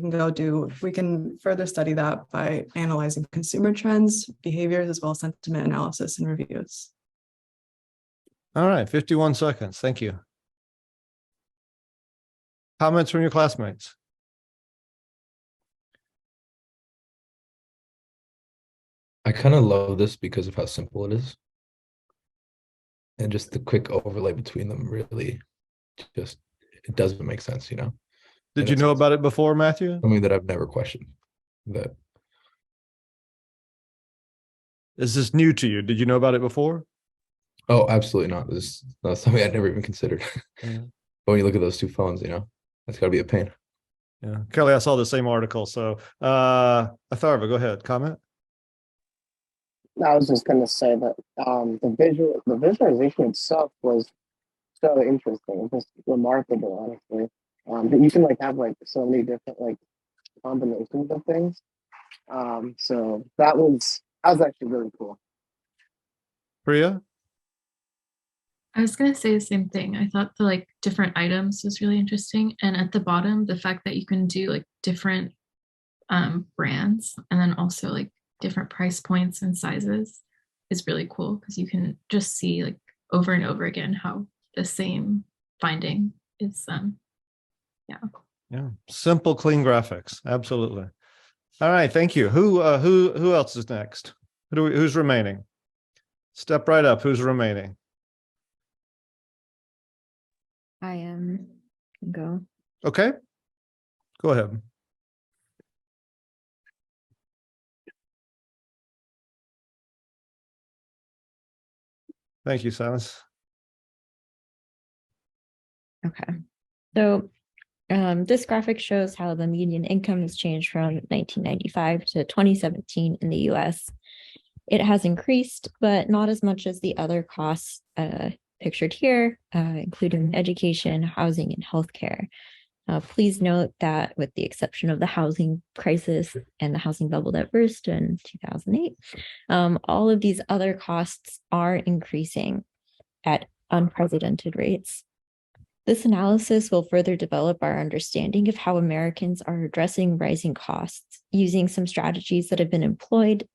we can further study that by analyzing consumer trends, behaviors, as well as sentiment analysis and reviews. All right, 51 seconds. Thank you. Comments from your classmates? I kind of love this because of how simple it is. And just the quick overlay between them really just, it doesn't make sense, you know? Did And you it's know about it before, Matthew? something that I've never questioned. That Is this new to you? Did you know about it before? Oh, absolutely not. This is not something I'd never even considered. Yeah. But when you look at those two phones, you know, that's got to be a pain. Yeah. Kelly, I saw the same article. So Atharva, go ahead. Comment. I was just gonna say that the visualization itself was so interesting, just remarkable, honestly. That you can like have like so many different like combinations of things. So that was actually really cool. Priya? I was gonna say the same thing. I thought the like different items was really interesting. And at the bottom, the fact that you can do like different brands and then also like different price points and sizes is really cool because you can just see like over and over again how the same finding is yeah. Yeah. Simple, clean graphics. Absolutely. All right. Thank you. Who else is next? Who's remaining? Step right up. Who's remaining? I can go. Okay. Go ahead. Thank you, Silas. Okay. So this graphic shows how the median income has changed from 1995 to 2017 in the US. It has increased, but not as much as the other costs pictured here, including education, housing, and healthcare. Please note that with the exception of the housing crisis and the housing bubble that burst in 2008, all of these other costs are increasing at unprecedented rates. This analysis will further develop our understanding of how Americans are addressing rising costs using some strategies that have been employed,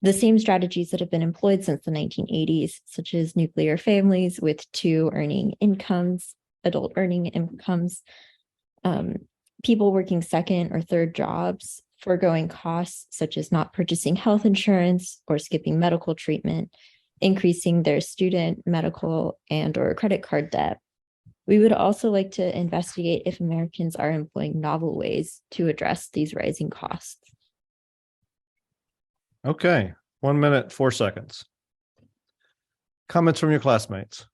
the same strategies that have been employed since the 1980s, such as nuclear families with two earning incomes, adult earning incomes, people working second or third jobs, foregoing costs such as not purchasing health insurance or skipping medical treatment, increasing their student, medical, and or credit card debt. We would also like to investigate if Americans are employing novel ways to address these rising costs. Okay. 1 minute, 4 seconds. Comments from your classmates.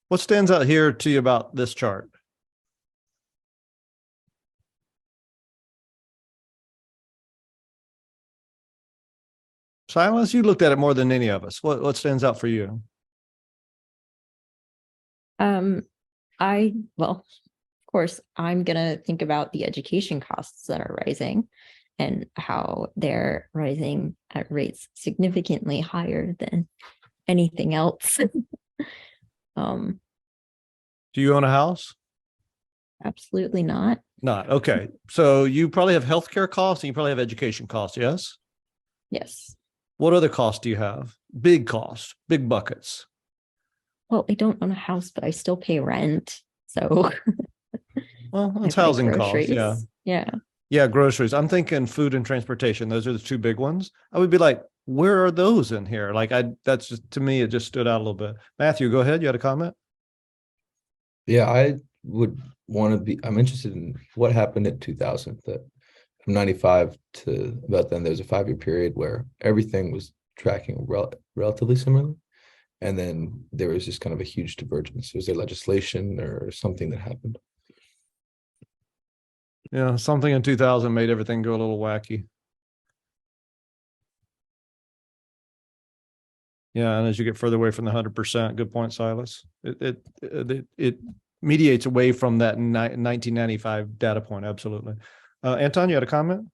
What stands out here to you about this chart? Silas, you looked at it more than any of us. What stands out for you? Well, of course, I'm gonna think about the education costs that are rising and how they're rising at rates significantly higher than anything else. Do you own a house? Absolutely not. Not. Okay. So you probably have healthcare costs and you probably have education costs, yes? Yes. What other costs do you have? Big costs, big buckets. Well, I don't own a house, but I still pay rent. So well, I it's pay housing costs. groceries. Yeah. Yeah. Yeah, groceries. I'm thinking food and transportation. Those are the two big ones. I would be like, where are those in here? Like that's just, to me, it just stood out a little bit. Matthew, go ahead. You had a comment? Yeah, I would want to be, I'm interested in what happened in 2000, that from 95 to about then, there's a 5-year period where everything was tracking relatively similarly. And then there was just kind of a huge divergence. Was there legislation or something that happened? Yeah, something in 2000 made everything go a little wacky. Yeah, and as you get further away from the 100%, good point, Silas. It mediates away from that 1995 data point. Absolutely. Anton, you had a comment?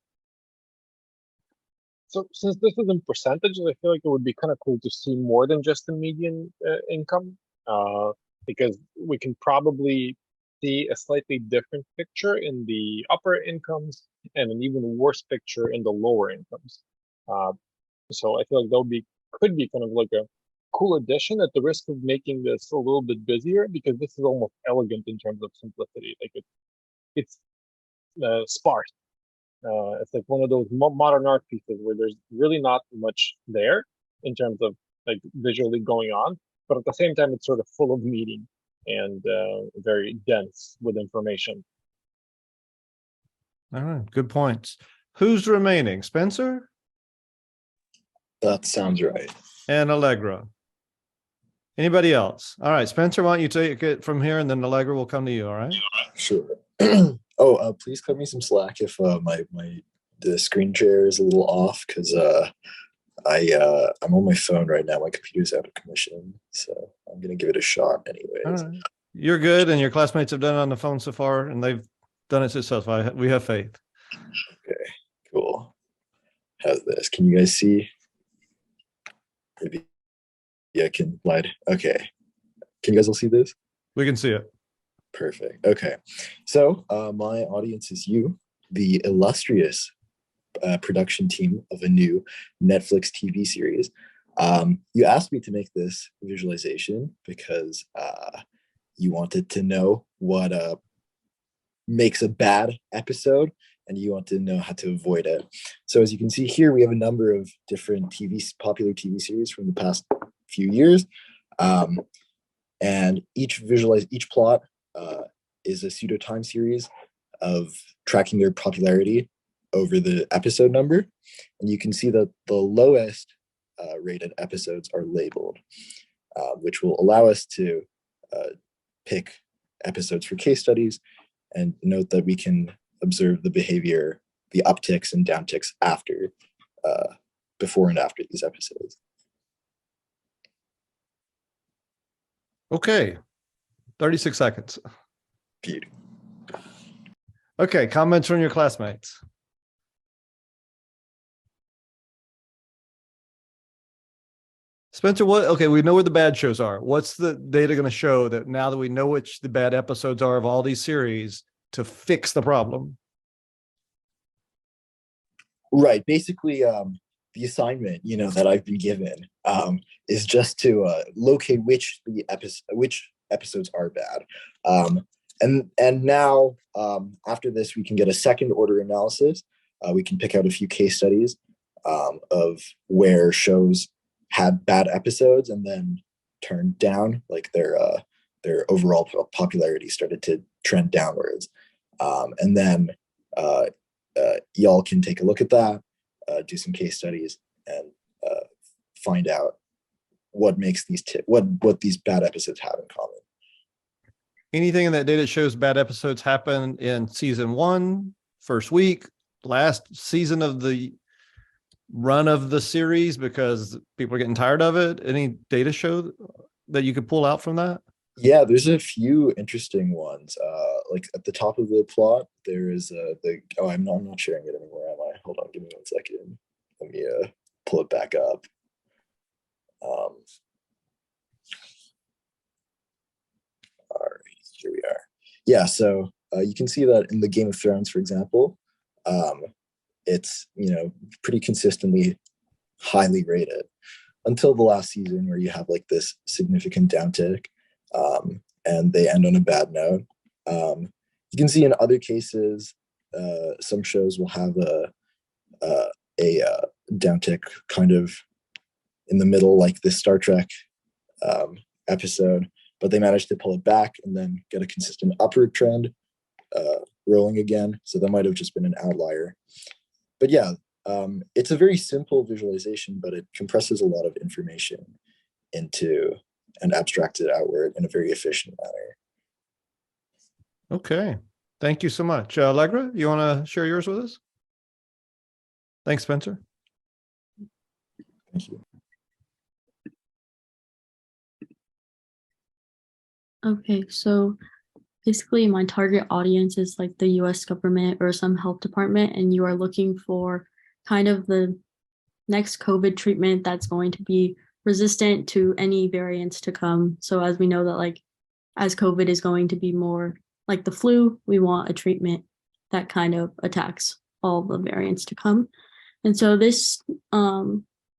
So since this is in percentages, I feel like it would be kind of cool to see more than just the median income, because we can probably see a slightly different picture in the upper incomes and an even worse picture in the lower incomes. So I feel like that could be kind of like a cool addition, at the risk of making this a little bit busier, because this is almost elegant in terms of simplicity. Like it's sparse. It's like one of those modern art pieces where there's really not much there in terms of like visually going on, but at the same time, it's sort of full of meaning and very dense with information. All right, good points. Who's remaining? Spencer That sounds right. and Allegra. Anybody else? All right, Spencer, why don't you take it from here, and then Allegra will come to you. All right. Sure. Please cut me some slack if the screen share is a little off, because I'm on my phone right now. My computer's out of commission, so I'm gonna give it a shot anyways. All right. You're good, and your classmates have done it on the phone so far, and they've done it successfully. We have faith. Okay, cool. How's this? Can you guys see? Maybe. Yeah, I can slide. Okay. Can you guys all see this? We can see it. Perfect. Okay. So my audience is you, the illustrious production team of a new Netflix TV series. You asked me to make this visualization because you wanted to know what makes a bad episode, and you want to know how to avoid it. So as you can see here, we have a number of different popular TV series from the past few years. And each plot is a pseudo time series of tracking their popularity over the episode number. And you can see that the lowest rated episodes are labeled, which will allow us to pick episodes for case studies and note that we can observe the behavior, the upticks and downticks after, before and after these episodes. Okay, 36 seconds. Beauty. Okay, comments from your classmates. Spencer, okay, we know where the bad shows are. What's the data going to show that now that we know which the bad episodes are of all these series to fix the problem? Right. Basically, the assignment, that I've been given is just to locate which episodes are bad. And now, after this, we can get a second order analysis. We can pick out a few case studies of where shows had bad episodes and then turned down, like their overall popularity started to trend downwards. And then y'all can take a look at that, do some case studies, and find out what makes what these bad episodes have in common. Anything in that data shows bad episodes happen in season 1, first week, last season of the run of the series because people are getting tired of it? Any data show that you could pull out from that? Yeah, there's a few interesting ones. Like at the top of the plot, there is I'm not sharing it anymore, am I? Hold on, give me 1 second. Let me pull it back up. All right, here we are. Yeah, so you can see that in the Game of Thrones, for example, it's pretty consistently highly rated until the last season where you have like this significant downtick, and they end on a bad note. You can see in other cases, some shows will have a downtick kind of in the middle, like this Star Trek episode, but they managed to pull it back and then get a consistent upward trend rolling again. So that might have just been an outlier. But yeah, it's a very simple visualization, but it compresses a lot of information into and abstracts it outward in a very efficient manner. Okay, thank you so much. Allegra, you want to share yours with us? Thanks, Spencer. Thank you. Okay, so basically my target audience is like the US government or some health department, and you are looking for kind of the next COVID treatment that's going to be resistant to any variants to come. So as we know that like as COVID is going to be more like the flu, we want a treatment that kind of attacks all the variants to come. And so this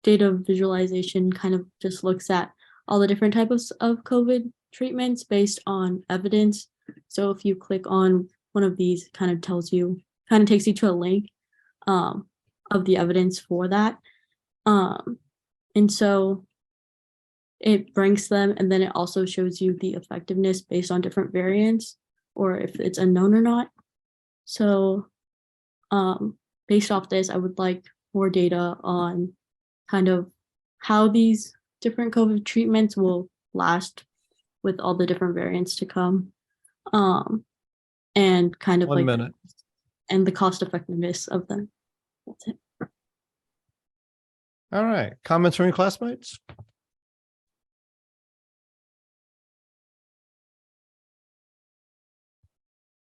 data visualization kind of just looks at all the different types of COVID treatments based on evidence. So if you click on one of these, it kind of takes you to a link of the evidence for that. And so it ranks them, and then it also shows you the effectiveness based on different variants or if it's unknown or not. So based off this, I would like more data on kind of how these different COVID treatments will last with all the different variants to come. And kind of 1 like minute. and the cost effectiveness of them. That's it. All right. Comments from your classmates?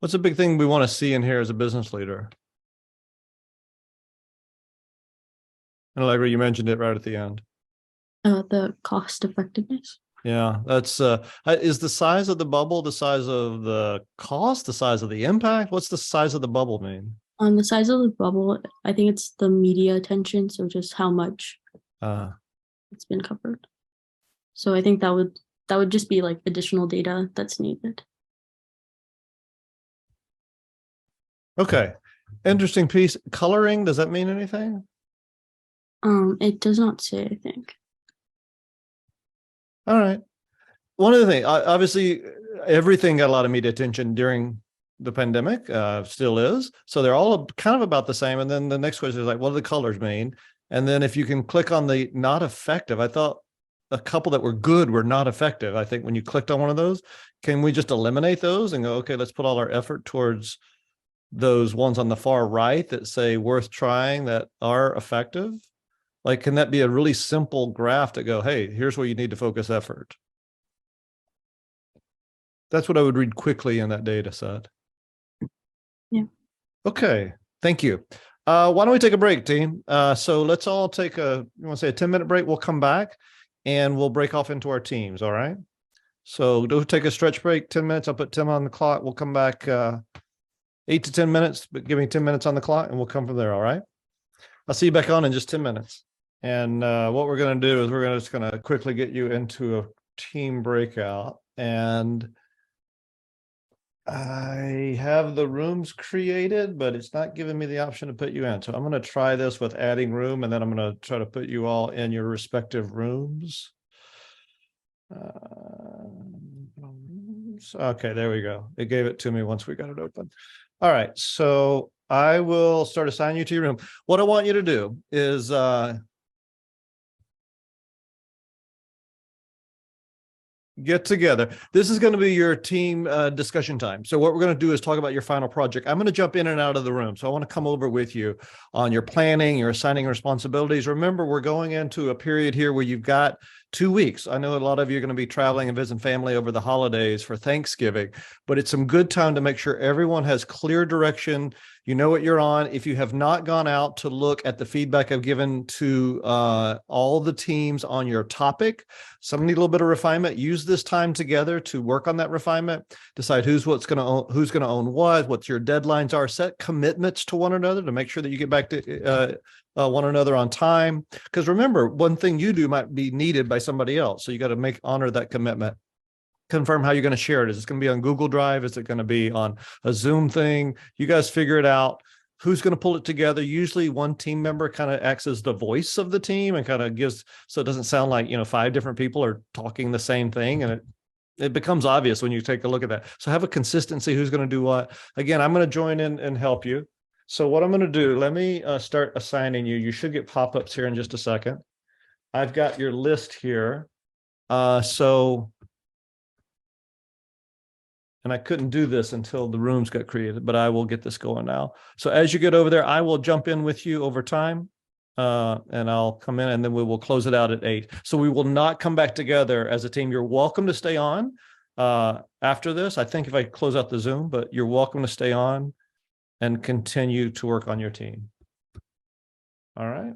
What's a big thing we want to see in here as a business leader? And Allegra, you mentioned it right at the end. The cost effectiveness. Yeah, that's is the size of the bubble the size of the cost, the size of the impact? What's the size of the bubble mean? On the size of the bubble, I think it's the media attention, so just how much it's been covered. So I think that would just be like additional data that's needed. Okay. Interesting piece. Coloring, does that mean anything? It does not say, I think. All right. One other thing, obviously, everything got a lot of media attention during the pandemic, still is. So they're all kind of about the same. And then the next question is like, what do the colors mean? And then if you can click on the not effective, I thought a couple that were good were not effective. I think when you clicked on one of those, can we just eliminate those and go, okay, let's put all our effort towards those ones on the far right that say worth trying that are effective? Like, can that be a really simple graph to go, hey, here's where you need to focus effort? That's what I would read quickly in that data set. Yeah. Okay, thank you. Why don't we take a break, team? So let's all take you want to say a 10-minute break? We'll come back and we'll break off into our teams, all right? So do take a stretch break, 10 minutes. I'll put Tim on the clock. We'll come back 8 to 10 minutes, but give me 10 minutes on the clock and we'll come from there, all right? I'll see you back on in just 10 minutes. And what we're going to do is we're just going to quickly get you into a team breakout. And I have the rooms created, but it's not giving me the option to put you in. So I'm going to try this with adding room, and then I'm going to try to put you all in your respective rooms. Okay, there we go. It gave it to me once we got it open. All right, so I will start assigning you to your room. What I want you to do is get together. This is going to be your team discussion time. So what we're going to do is talk about your final project. I'm going to jump in and out of the room. So I want to come over with you on your planning, your assigning responsibilities. Remember, we're going into a period here where you've got 2 weeks. I know a lot of you are going to be traveling and visiting family over the holidays for Thanksgiving, but it's some good time to make sure everyone has clear direction. You know what you're on. If you have not gone out to look at the feedback I've given to all the teams on your topic, some need a little bit of refinement. Use this time together to work on that refinement. Decide who's going to own what your deadlines are. Set commitments to one another to make sure that you get back to one another on time. Because remember, one thing you do might be needed by somebody else. So you got to honor that commitment. Confirm how you're going to share it. Is it going to be on Google Drive? Is it going to be on a Zoom thing? You guys figure it out. Who's going to pull it together? Usually one team member kind of acts as the voice of the team and kind of gives, so it doesn't sound like, 5 different people are talking the same thing. And it becomes obvious when you take a look at that. So have a consistency. Who's going to do what? Again, I'm going to join in and help you. So what I'm going to do, let me start assigning you. You should get pop-ups here in just a second. I've got your list here. And I couldn't do this until the rooms got created, but I will get this going now. So as you get over there, I will jump in with you over time and I'll come in and then we will close it out at 8. So we will not come back together as a team. You're welcome to stay on after this. I think if I close out the Zoom, but you're welcome to stay on and continue to work on your team. All right.